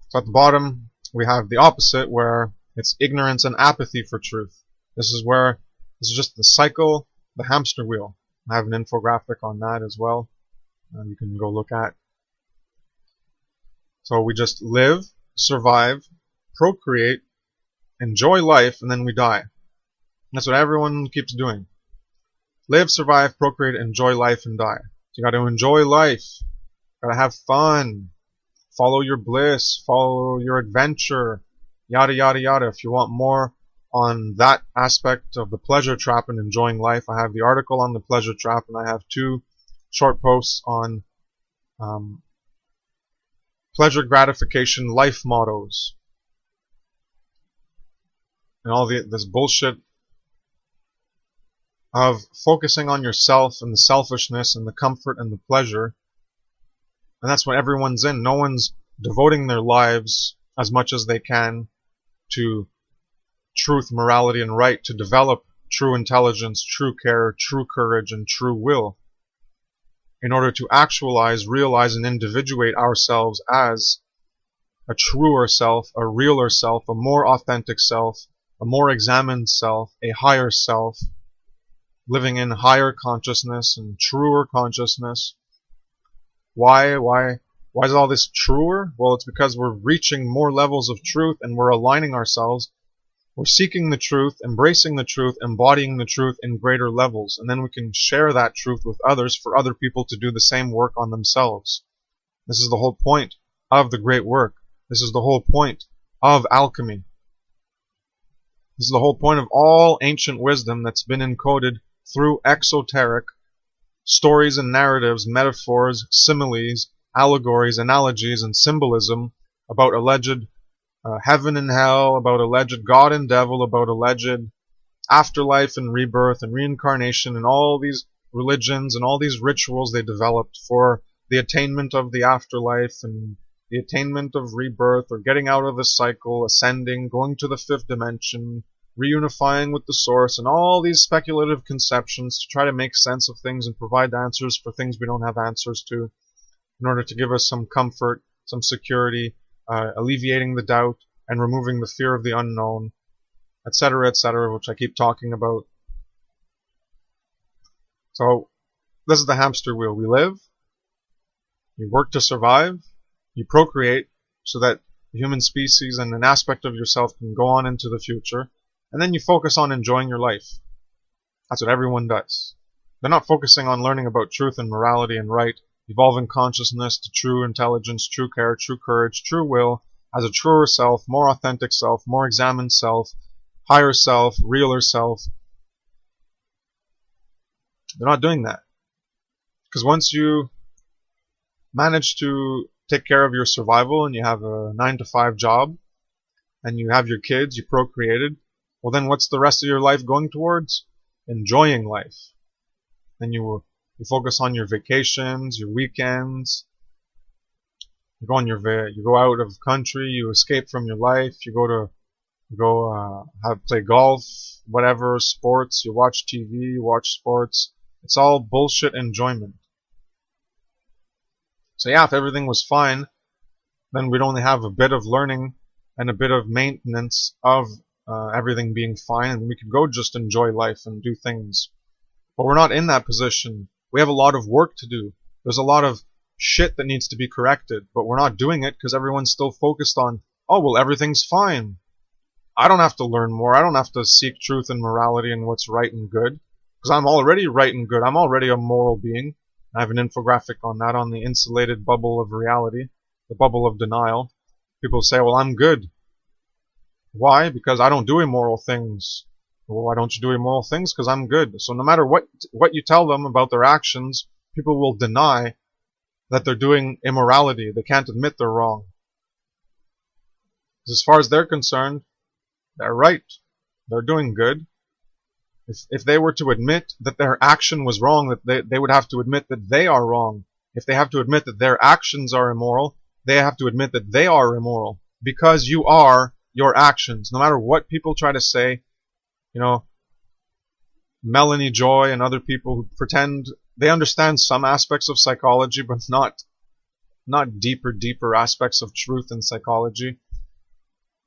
So at the bottom, we have the opposite, where it's ignorance and apathy for truth. This is just the cycle, the hamster wheel. I have an infographic on that as well. You can go look at. So we just live, survive, procreate, enjoy life, and then we die. That's what everyone keeps doing. Live, survive, procreate, enjoy life, and die. So you got to enjoy life. Got to have fun. Follow your bliss. Follow your adventure. Yada, yada, yada. If you want more on that aspect of the pleasure trap and enjoying life, I have the article on the pleasure trap, and I have 2 short posts on pleasure gratification life mottos. And all this bullshit of focusing on yourself and the selfishness and the comfort and the pleasure. And that's what everyone's in. No one's devoting their lives as much as they can to truth, morality, and right, to develop true intelligence, true care, true courage, and true will, in order to actualize, realize, and individuate ourselves as a truer self, a realer self, a more authentic self, a more examined self, a higher self, living in higher consciousness and truer consciousness. Why is all this truer? Well, it's because we're reaching more levels of truth and we're aligning ourselves. We're seeking the truth, embracing the truth, embodying the truth in greater levels. And then we can share that truth with others for other people to do the same work on themselves. This is the whole point of the great work. This is the whole point of alchemy. This is the whole point of all ancient wisdom that's been encoded through exoteric stories and narratives, metaphors, similes, allegories, analogies, and symbolism about alleged heaven and hell, about alleged God and devil, about alleged afterlife and rebirth and reincarnation, and all these religions and all these rituals they developed for the attainment of the afterlife and the attainment of rebirth, or getting out of the cycle, ascending, going to the 5th dimension, reunifying with the source, and all these speculative conceptions to try to make sense of things and provide answers for things we don't have answers to, in order to give us some comfort, some security, alleviating the doubt and removing the fear of the unknown, etc., which I keep talking about. So this is the hamster wheel. We live, you work to survive, you procreate so that the human species and an aspect of yourself can go on into the future, and then you focus on enjoying your life. That's what everyone does. They're not focusing on learning about truth and morality and right, evolving consciousness to true intelligence, true care, true courage, true will, as a truer self, more authentic self, more examined self, higher self, realer self. They're not doing that. Because once you manage to take care of your survival and you have a 9-to-5 job and you have your kids, you procreated, well then what's the rest of your life going towards? Enjoying life. Then you focus on your vacations, your weekends. You go out of country. You escape from your life. You play golf, whatever, sports. You watch TV. You watch sports. It's all bullshit enjoyment. So yeah, if everything was fine, then we'd only have a bit of learning and a bit of maintenance of everything being fine, and we could go just enjoy life and do things. But we're not in that position. We have a lot of work to do. There's a lot of shit that needs to be corrected, but we're not doing it because everyone's still focused on, oh, well, everything's fine. I don't have to learn more. I don't have to seek truth and morality and what's right and good, because I'm already right and good. I'm already a moral being. I have an infographic on that, on the insulated bubble of reality, the bubble of denial. People say, well, I'm good. Why? Because I don't do immoral things. Well, why don't you do immoral things? Because I'm good. So no matter what you tell them about their actions, people will deny that they're doing immorality. They can't admit they're wrong. As far as they're concerned, they're right. They're doing good. If they were to admit that their action was wrong, that they would have to admit that they are wrong. If they have to admit that their actions are immoral, they have to admit that they are immoral. Because you are your actions. No matter what people try to say, you know, Melanie Joy and other people who pretend they understand some aspects of psychology, but not deeper aspects of truth in psychology.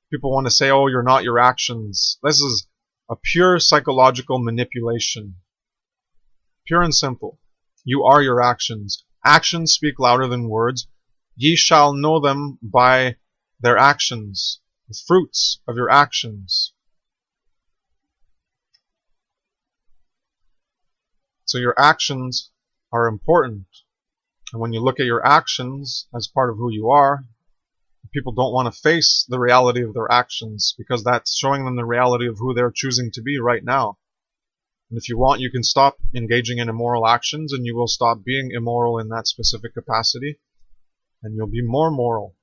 People want to say, oh, you're not your actions. This is a pure psychological manipulation. Pure and simple. You are your actions. Actions speak louder than words. Ye shall know them by their actions, the fruits of your actions. So your actions are important. And when you look at your actions as part of who you are, people don't want to face the reality of their actions because that's showing them the reality of who they're choosing to be right now. And if you want, you can stop engaging in immoral actions and you will stop being immoral in that specific capacity and you'll be more moral.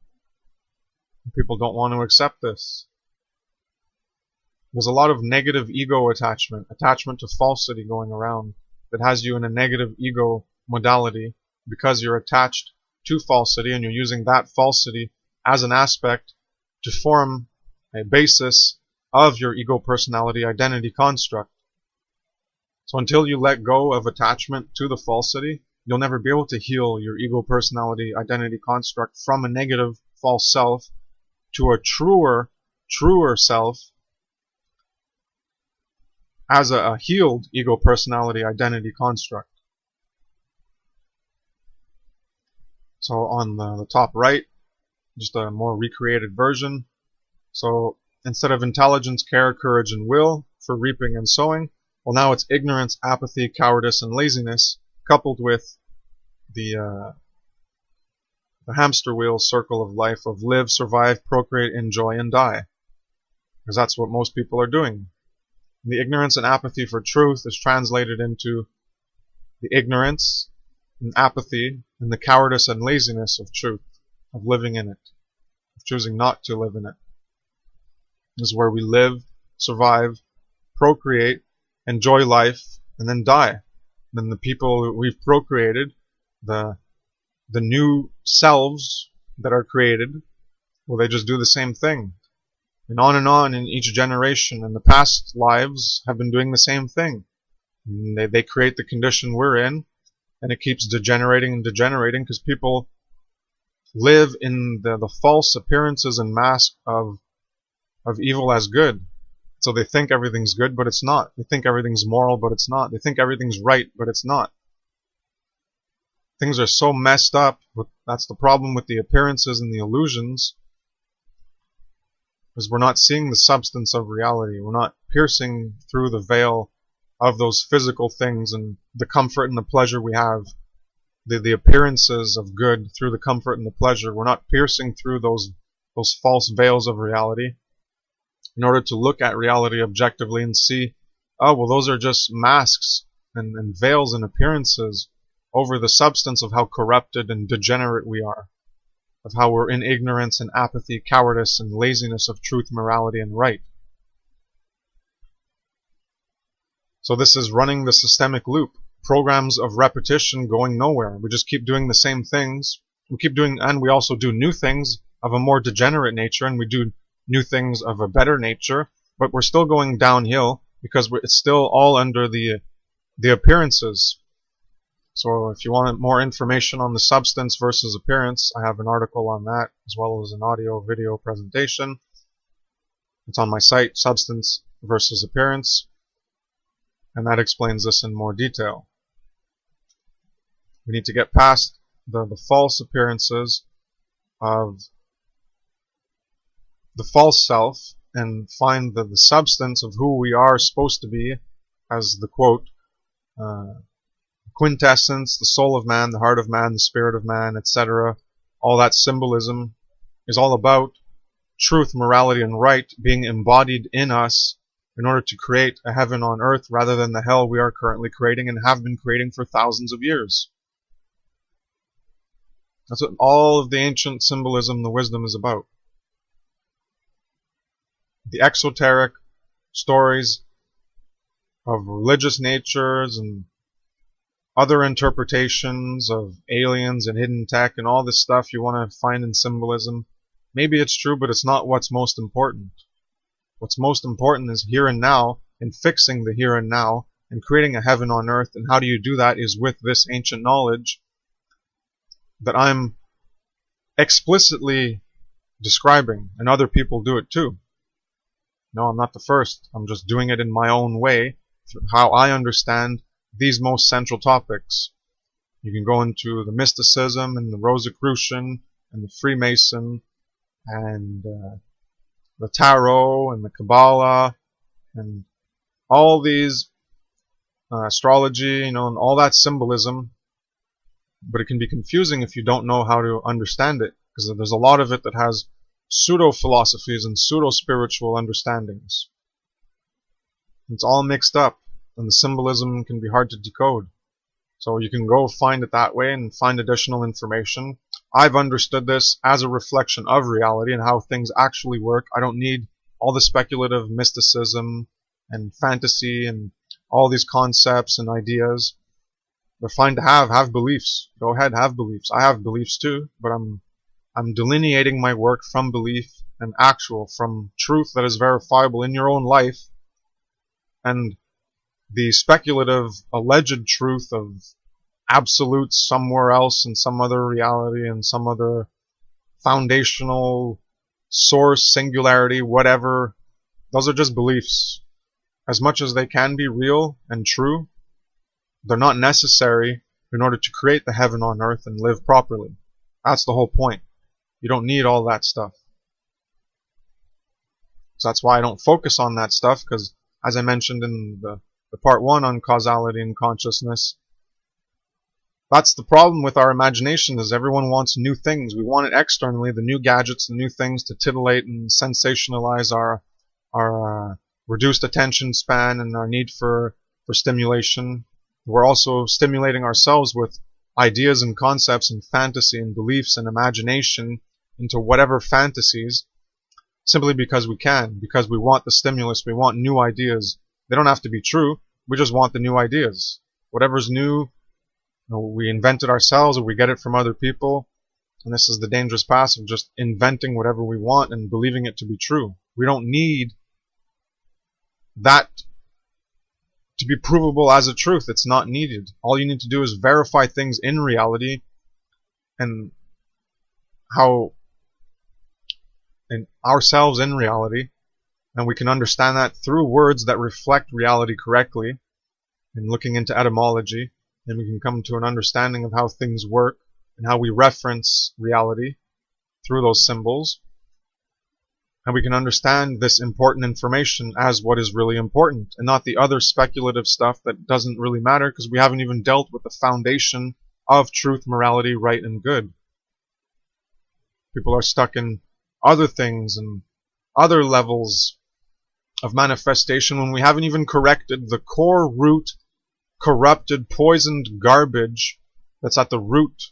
And people don't want to accept this. There's a lot of negative ego attachment to falsity going around that has you in a negative ego modality because you're attached to falsity and you're using that falsity as an aspect to form a basis of your ego personality identity construct. So until you let go of attachment to the falsity, you'll never be able to heal your ego personality identity construct from a negative false self to a truer self as a healed ego personality identity construct. So on the top right, just a more recreated version. So instead of intelligence, care, courage, and will for reaping and sowing, well, now it's ignorance, apathy, cowardice, and laziness coupled with the hamster wheel circle of life of live, survive, procreate, enjoy, and die. Because that's what most people are doing. The ignorance and apathy for truth is translated into the ignorance and apathy and the cowardice and laziness of truth, of living in it, of choosing not to live in it. This is where we live, survive, procreate, enjoy life, and then die. And then the people we've procreated, the new selves that are created, well, they just do the same thing. And on in each generation, and the past lives have been doing the same thing. And they create the condition we're in, and it keeps degenerating and degenerating because people live in the false appearances and mask of evil as good. So they think everything's good, but it's not. They think everything's moral, but it's not. They think everything's right, but it's not. Things are so messed up. That's the problem with the appearances and the illusions, is we're not seeing the substance of reality. We're not piercing through the veil of those physical things and the comfort and the pleasure we have. The appearances of good through the comfort and the pleasure. We're not piercing through those false veils of reality in order to look at reality objectively and see, oh, well, those are just masks and veils and appearances over the substance of how corrupted and degenerate we are, of how we're in ignorance and apathy, cowardice, and laziness of truth, morality, and right. So this is running the systemic loop. Programs of repetition going nowhere. We just keep doing the same things. We keep doing, and we also do new things of a more degenerate nature, and we do new things of a better nature, but we're still going downhill because it's still all under the appearances. So if you want more information on the substance versus appearance, I have an article on that, as well as an audio-video presentation. It's on my site, Substance versus Appearance, and that explains this in more detail. We need to get past the false appearances of the false self and find the substance of who we are supposed to be as the quote, quintessence, the soul of man, the heart of man, the spirit of man, etc. All that symbolism is all about truth, morality, and right being embodied in us in order to create a heaven on earth rather than the hell we are currently creating and have been creating for thousands of years. That's what all of the ancient symbolism, the wisdom is about. The exoteric stories of religious natures and other interpretations of aliens and hidden tech and all this stuff you want to find in symbolism, maybe it's true, but it's not what's most important. What's most important is here and now, and fixing the here and now, and creating a heaven on earth. And how do you do that is with this ancient knowledge that I'm explicitly describing, and other people do it too. No, I'm not the first. I'm just doing it in my own way, how I understand these most central topics. You can go into the mysticism and the Rosicrucian and the Freemason and the Tarot and the Kabbalah and all these astrology, and all that symbolism. But it can be confusing if you don't know how to understand it, because there's a lot of it that has pseudo-philosophies and pseudo-spiritual understandings. It's all mixed up, and the symbolism can be hard to decode. So you can go find it that way and find additional information. I've understood this as a reflection of reality and how things actually work. I don't need all the speculative mysticism and fantasy and all these concepts and ideas. They're fine to have beliefs. Go ahead, have beliefs. I have beliefs too, but I'm delineating my work from belief and actual, from truth that is verifiable in your own life, and the speculative, alleged truth of absolutes somewhere else in some other reality and some other foundational source, singularity, whatever. Those are just beliefs. As much as they can be real and true, they're not necessary in order to create the heaven on earth and live properly. That's the whole point. You don't need all that stuff. So that's why I don't focus on that stuff, because as I mentioned in the part 1 on causality and consciousness, that's the problem with our imagination, is everyone wants new things. We want it externally, the new gadgets, the new things to titillate and sensationalize our reduced attention span and our need for stimulation. We're also stimulating ourselves with ideas and concepts and fantasy and beliefs and imagination into whatever fantasies, simply because we can, because we want the stimulus, we want new ideas. They don't have to be true, we just want the new ideas. Whatever's new, we invent it ourselves or we get it from other people, and this is the dangerous path of just inventing whatever we want and believing it to be true. We don't need that to be provable as a truth. It's not needed. All you need to do is verify things in reality, and how in ourselves in reality, and we can understand that through words that reflect reality correctly, and looking into etymology, and we can come to an understanding of how things work and how we reference reality through those symbols. And we can understand this important information as what is really important, and not the other speculative stuff that doesn't really matter, because we haven't even dealt with the foundation of truth, morality, right, and good. People are stuck in other things and other levels of manifestation when we haven't even corrected the core root, corrupted, poisoned garbage that's at the root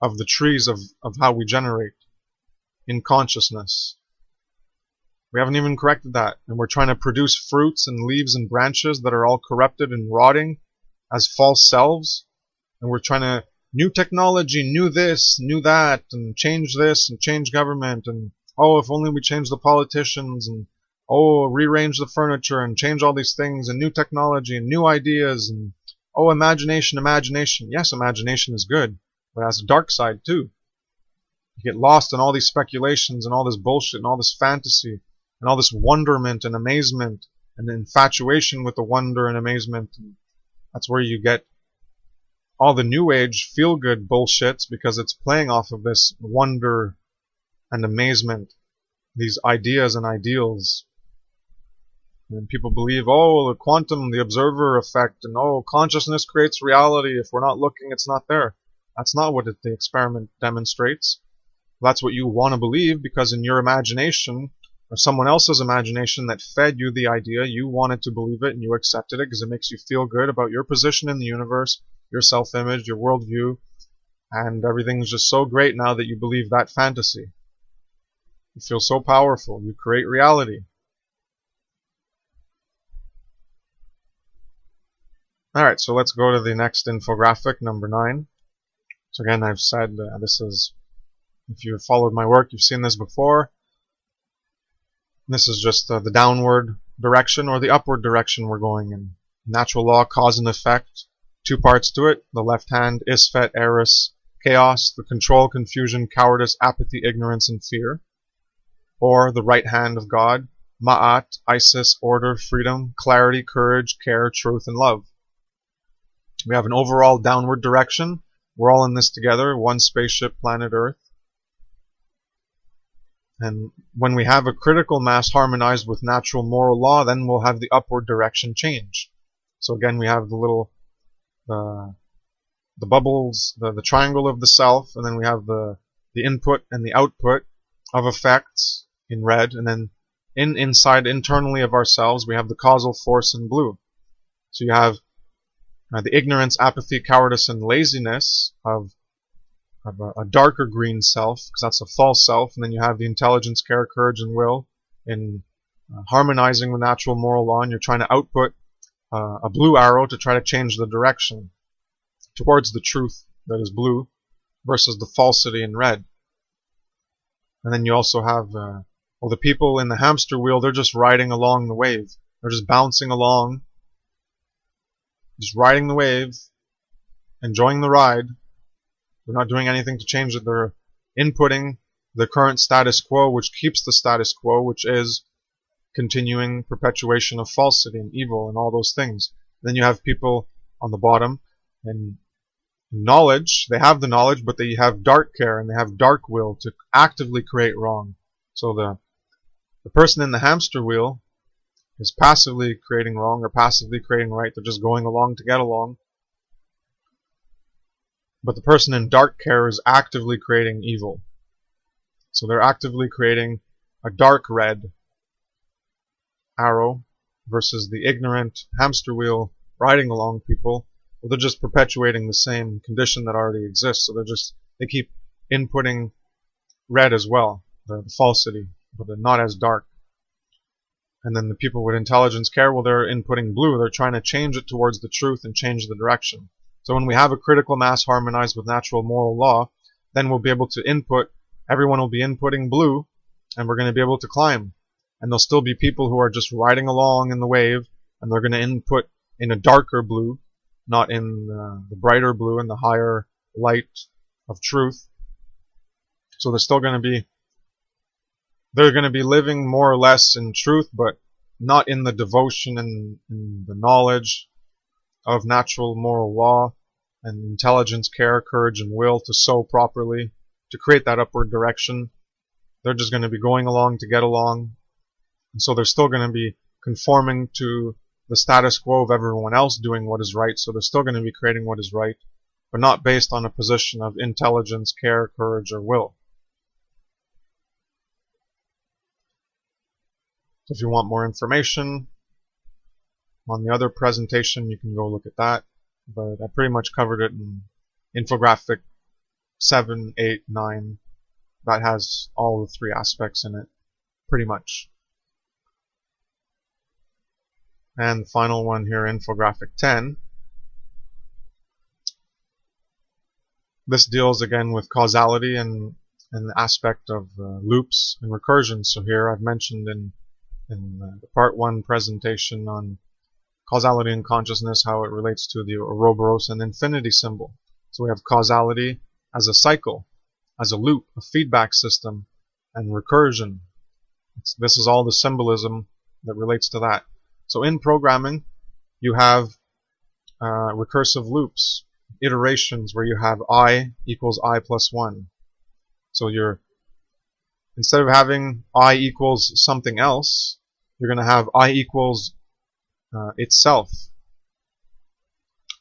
of the trees of how we generate in consciousness. We haven't even corrected that, and we're trying to produce fruits and leaves and branches that are all corrupted and rotting as false selves, and we're trying to new technology, new this, new that, and change this and change government, and oh, if only we change the politicians, and oh, rearrange the furniture and change all these things, and new technology and new ideas, and oh, imagination, imagination. Yes, imagination is good, but it has a dark side too. You get lost in all these speculations and all this bullshit and all this fantasy and all this wonderment and amazement and infatuation with the wonder and amazement. That's where you get all the new age feel-good bullshits, because it's playing off of this wonder and amazement, these ideas and ideals. And people believe, oh, the quantum, the observer effect, and oh, consciousness creates reality. If we're not looking, it's not there. That's not what the experiment demonstrates. That's what you want to believe, because in your imagination, or someone else's imagination that fed you the idea, you wanted to believe it and you accepted it because it makes you feel good about your position in the universe, your self-image, your worldview, and everything's just so great now that you believe that fantasy. You feel so powerful. You create reality. Alright, so let's go to the next infographic, number 9. So again, I've said this is, if you've followed my work, you've seen this before. This is just the downward direction or the upward direction we're going in. Natural law, cause and effect. 2 parts to it. The left hand, isfet, eris, chaos, the control, confusion, cowardice, apathy, ignorance, and fear. Or the right hand of God, ma'at, Isis, order, freedom, clarity, courage, care, truth, and love. We have an overall downward direction. We're all in this together, one spaceship, planet Earth. And when we have a critical mass harmonized with natural moral law, then we'll have the upward direction change. So again, we have the little, the bubbles, the triangle of the self, and then we have the input and the output of effects in red, and then inside, internally of ourselves, we have the causal force in blue. So you have the ignorance, apathy, cowardice, and laziness of a darker green self, because that's a false self, and then you have the intelligence, care, courage, and will in harmonizing with natural moral law, and you're trying to output a blue arrow to try to change the direction towards the truth that is blue versus the falsity in red. And then you also have the people in the hamster wheel, they're just riding along the wave. They're just bouncing along, just riding the wave, enjoying the ride. They're not doing anything to change it. They're inputting the current status quo, which keeps the status quo, which is continuing perpetuation of falsity and evil and all those things. Then you have people on the bottom, and knowledge, they have the knowledge, but they have dark care and they have dark will to actively create wrong. So the person in the hamster wheel is passively creating wrong or passively creating right. They're just going along to get along. But the person in dark care is actively creating evil. So they're actively creating a dark red arrow versus the ignorant hamster wheel riding along people. Well, they're just perpetuating the same condition that already exists. So they keep inputting red as well, the falsity, but they're not as dark. And then the people with intelligence care, well, they're inputting blue. They're trying to change it towards the truth and change the direction. So when we have a critical mass harmonized with natural moral law, then we'll be able to input, everyone will be inputting blue, and we're going to be able to climb. And there'll still be people who are just riding along in the wave, and they're going to input in a darker blue, not in the brighter blue and the higher light of truth. So they're going to be living more or less in truth, but not in the devotion and the knowledge of natural moral law and intelligence, care, courage, and will to sow properly, to create that upward direction. They're just going to be going along to get along. And so they're still going to be conforming to the status quo of everyone else doing what is right. So they're still going to be creating what is right, but not based on a position of intelligence, care, courage, or will. So if you want more information on the other presentation, you can go look at that. But I pretty much covered it in infographic 7, 8, 9. That has all the 3 aspects in it, pretty much. And the final one here, infographic 10. This deals again with causality and the aspect of loops and recursion. So here I've mentioned in the part 1 presentation on causality in consciousness, how it relates to the Ouroboros and infinity symbol. So we have causality as a cycle, as a loop, a feedback system, and recursion. This is all the symbolism that relates to that. So in programming, you have recursive loops, iterations where you have I equals I plus 1. So instead of having I equals something else, you're going to have I equals itself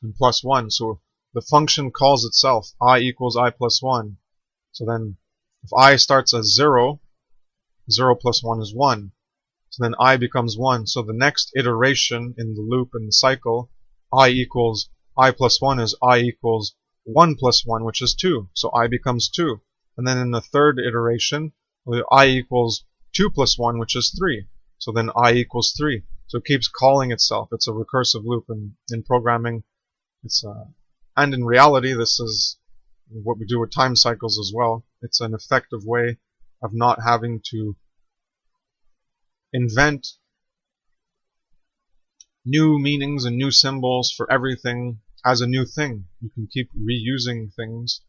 and plus 1. So the function calls itself I equals I plus 1. So then if I starts as 0, 0 plus 1 is 1. So then I becomes 1. So the next iteration in the loop in the cycle, I equals I plus 1 is I equals 1 plus 1, which is 2. So I becomes 2. And then in the third iteration, I equals 2 plus 1, which is 3. So then I equals 3. So it keeps calling itself. It's a recursive loop. And in programming, and in reality, this is what we do with time cycles as well. It's an effective way of not having to invent new meanings and new symbols for everything as a new thing. You can keep reusing things,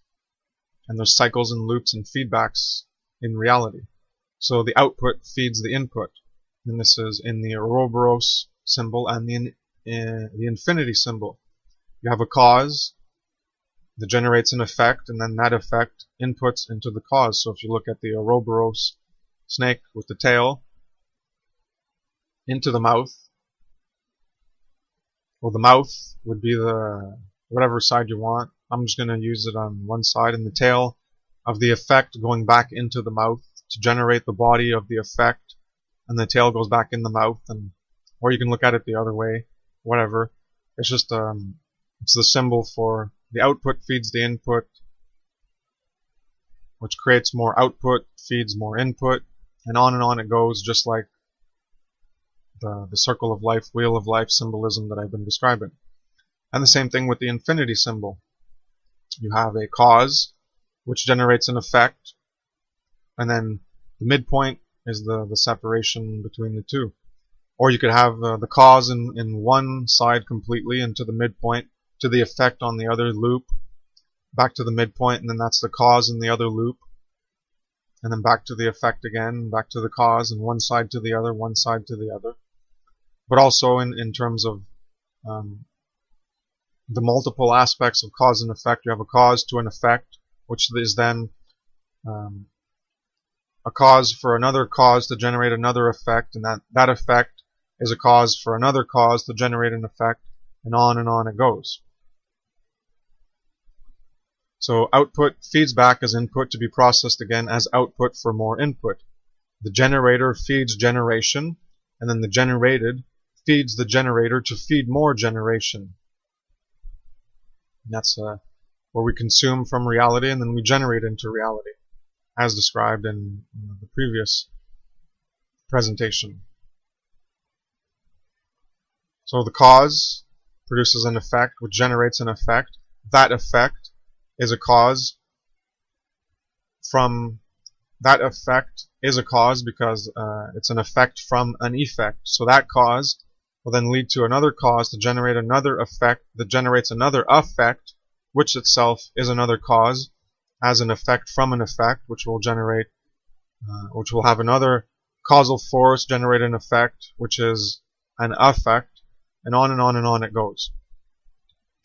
and there's cycles and loops and feedbacks in reality. So the output feeds the input, and this is in the Ouroboros symbol and the infinity symbol. You have a cause that generates an effect, and then that effect inputs into the cause. So if you look at the Ouroboros snake with the tail into the mouth, well, the mouth would be the whatever side you want. I'm just going to use it on one side, and the tail of the effect going back into the mouth to generate the body of the effect, and the tail goes back in the mouth, or you can look at it the other way, whatever. It's just it's the symbol for the output feeds the input, which creates more output, feeds more input, and on it goes, just like the circle of life, wheel of life symbolism that I've been describing. And the same thing with the infinity symbol. You have a cause, which generates an effect, and then the midpoint is the separation between the two. Or you could have the cause in one side completely, and to the midpoint, to the effect on the other loop, back to the midpoint, and then that's the cause in the other loop, and then back to the effect again, back to the cause, and one side to the other, one side to the other. But also in terms of the multiple aspects of cause and effect, you have a cause to an effect, which is then a cause for another cause to generate another effect, and that effect is a cause for another cause to generate an effect, and on it goes. So output feeds back as input to be processed again as output for more input. The generator feeds generation, and then the generated feeds the generator to feed more generation. And that's where we consume from reality, and then we generate into reality, as described in the previous presentation. So the cause produces an effect, which generates an effect. That effect is a cause from that effect is a cause because it's an effect from an effect. So that cause will then lead to another cause to generate another effect that generates another effect, which itself is another cause, as an effect from an effect, which will generate, which will have another causal force generate an effect, which is an effect, and on it goes.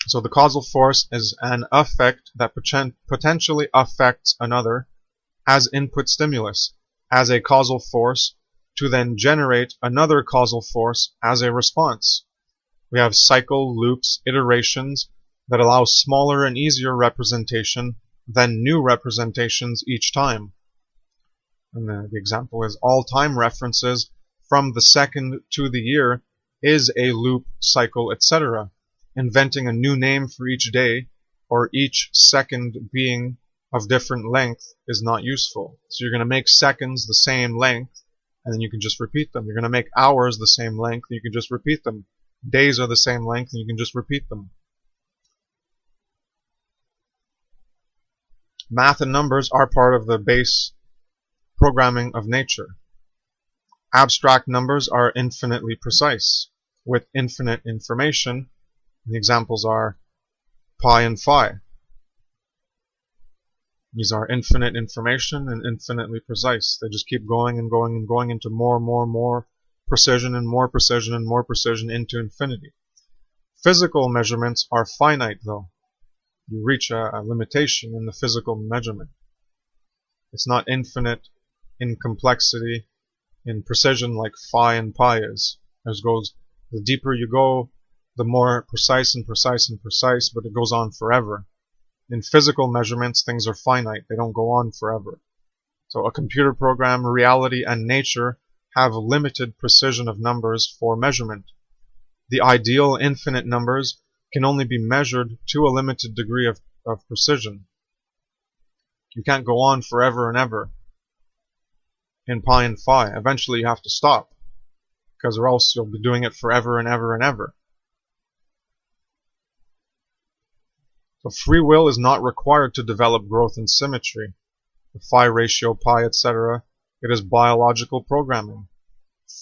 So the causal force is an effect that potentially affects another as input stimulus, as a causal force, to then generate another causal force as a response. We have cycle, loops, iterations that allow smaller and easier representation than new representations each time. And the example is all time references from the second to the year is a loop, cycle, etc. Inventing a new name for each day or each second being of different length is not useful. So you're going to make seconds the same length, and then you can just repeat them. You're going to make hours the same length, and you can just repeat them. Days are the same length, and you can just repeat them. Math and numbers are part of the base programming of nature. Abstract numbers are infinitely precise. with infinite information. The examples are pi and phi. These are infinite information and infinitely precise. They just keep going and going and going into more and more and more precision and more precision and more precision into infinity. Physical measurements are finite, though. You reach a limitation in the physical measurement. It's not infinite in complexity, in precision like phi and pi is. The deeper you go, the more precise and precise and precise, but it goes on forever. In physical measurements, things are finite. They don't go on forever. So a computer program, reality, and nature have limited precision of numbers for measurement. The ideal infinite numbers can only be measured to a limited degree of precision. You can't go on forever and ever in pi and phi. Eventually you have to stop, because or else you'll be doing it forever and ever and ever. So free will is not required to develop growth and symmetry. The phi ratio, pi, etc. It is biological programming.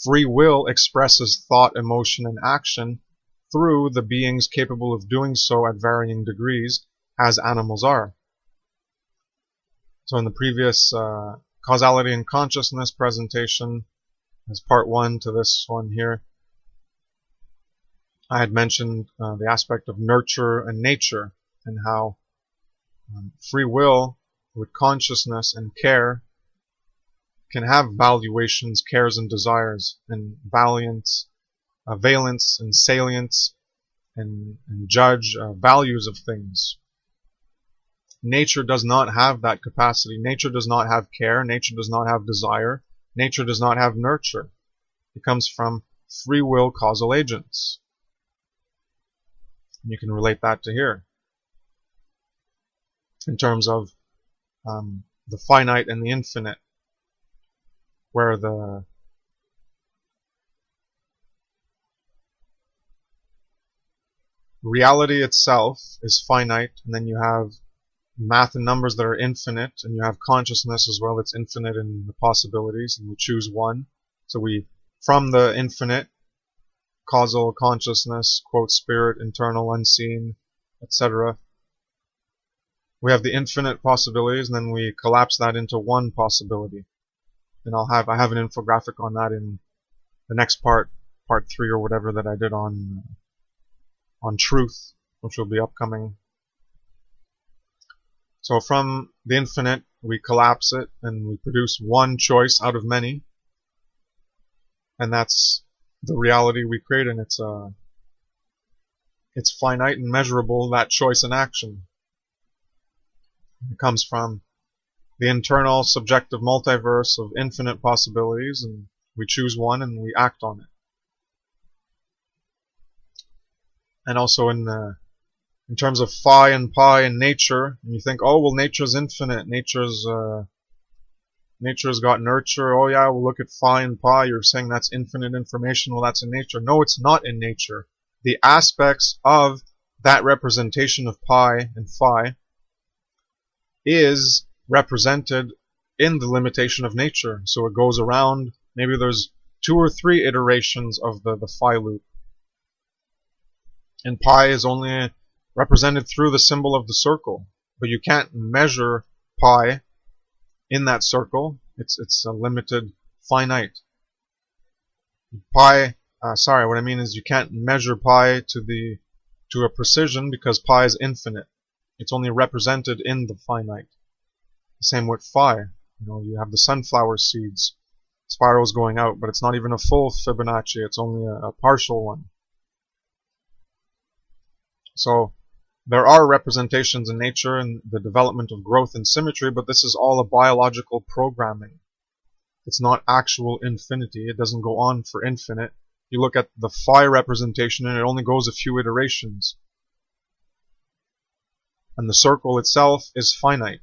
Free will expresses thought, emotion, and action through the beings capable of doing so at varying degrees, as animals are. So in the previous Causality and Consciousness presentation, as part 1 to this one here, I had mentioned the aspect of nurture and nature, and how free will with consciousness and care can have valuations, cares, and desires, and valence and salience, and judge values of things. Nature does not have that capacity. Nature does not have care. Nature does not have desire. Nature does not have nurture. It comes from free will causal agents. And you can relate that to here, in terms of the finite and the infinite, where the reality itself is finite, and then you have math and numbers that are infinite, and you have consciousness as well that's infinite in the possibilities, and we choose one. So from the infinite, causal consciousness, quote, spirit, internal, unseen, etc., we have the infinite possibilities, and then we collapse that into one possibility. And I have an infographic on that in the next part 3 or whatever, that I did on truth, which will be upcoming. So from the infinite, we collapse it and we produce one choice out of many, and that's the reality we create, and it's finite and measurable, that choice and action. It comes from the internal subjective multiverse of infinite possibilities, and we choose one and we act on it. And also in terms of phi and pi and nature, and you think, oh well, nature's infinite, nature's got nurture. Oh yeah, we'll look at phi and pi. You're saying that's infinite information. Well, that's in nature. No, it's not in nature. The aspects of that representation of pi and phi is represented in the limitation of nature. So it goes around, maybe there's 2 or 3 iterations of the phi loop. And pi is only represented through the symbol of the circle. But you can't measure pi in that circle. It's a limited, finite. What I mean is you can't measure pi to a precision, because pi is infinite. It's only represented in the finite. The same with phi. You have the sunflower seeds. Spirals going out, but it's not even a full Fibonacci. It's only a partial one. So there are representations in nature and the development of growth and symmetry, but this is all a biological programming. It's not actual infinity. It doesn't go on for infinite. You look at the phi representation and it only goes a few iterations. And the circle itself is finite.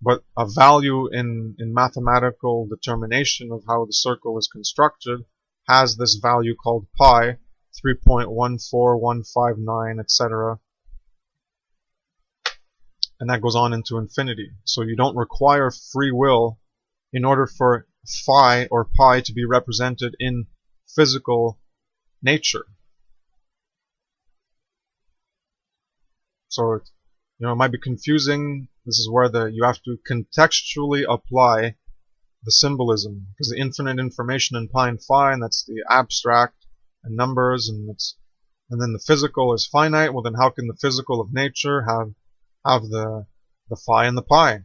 But a value in mathematical determination of how the circle is constructed has this value called pi, 3.14159, etc. And that goes on into infinity. So you don't require free will in order for phi or pi to be represented in physical nature. So it might be confusing. This is where you have to contextually apply the symbolism, because the infinite information in pi and phi, and that's the abstract and numbers, and then the physical is finite. Well, then how can the physical of nature have the phi and the pi?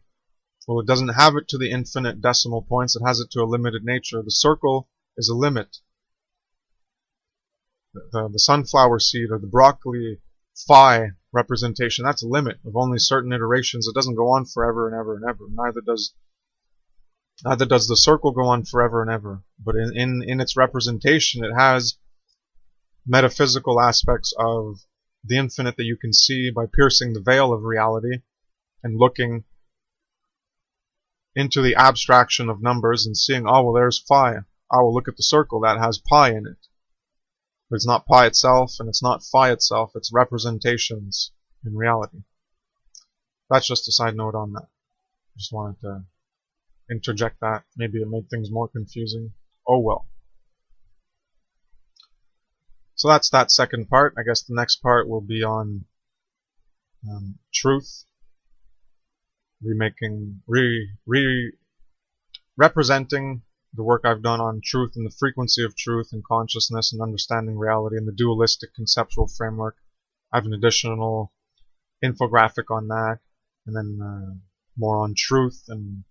Well, it doesn't have it to the infinite decimal points. It has it to a limited nature. The circle is a limit. The sunflower seed or the broccoli phi representation, that's a limit of only certain iterations. It doesn't go on forever and ever and ever. Neither does the circle go on forever and ever. But in its representation, it has metaphysical aspects of the infinite that you can see by piercing the veil of reality and looking into the abstraction of numbers and seeing, oh, well, there's phi. Oh, well, look at the circle, that has pi in it. But it's not pi itself, and it's not phi itself, it's representations in reality. That's just a side note on that. Just wanted to interject that. Maybe it made things more confusing. Oh well. So that's that second part. I guess the next part will be on truth. Representing the work I've done on truth and the frequency of truth and consciousness and understanding reality and the dualistic conceptual framework. I have an additional infographic on that, and then more on truth and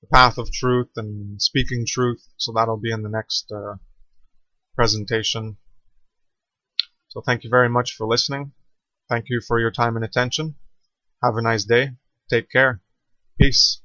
the path of truth and speaking truth. So that'll be in the next presentation. So thank you very much for listening. Thank you for your time and attention. Have a nice day. Take care. Peace.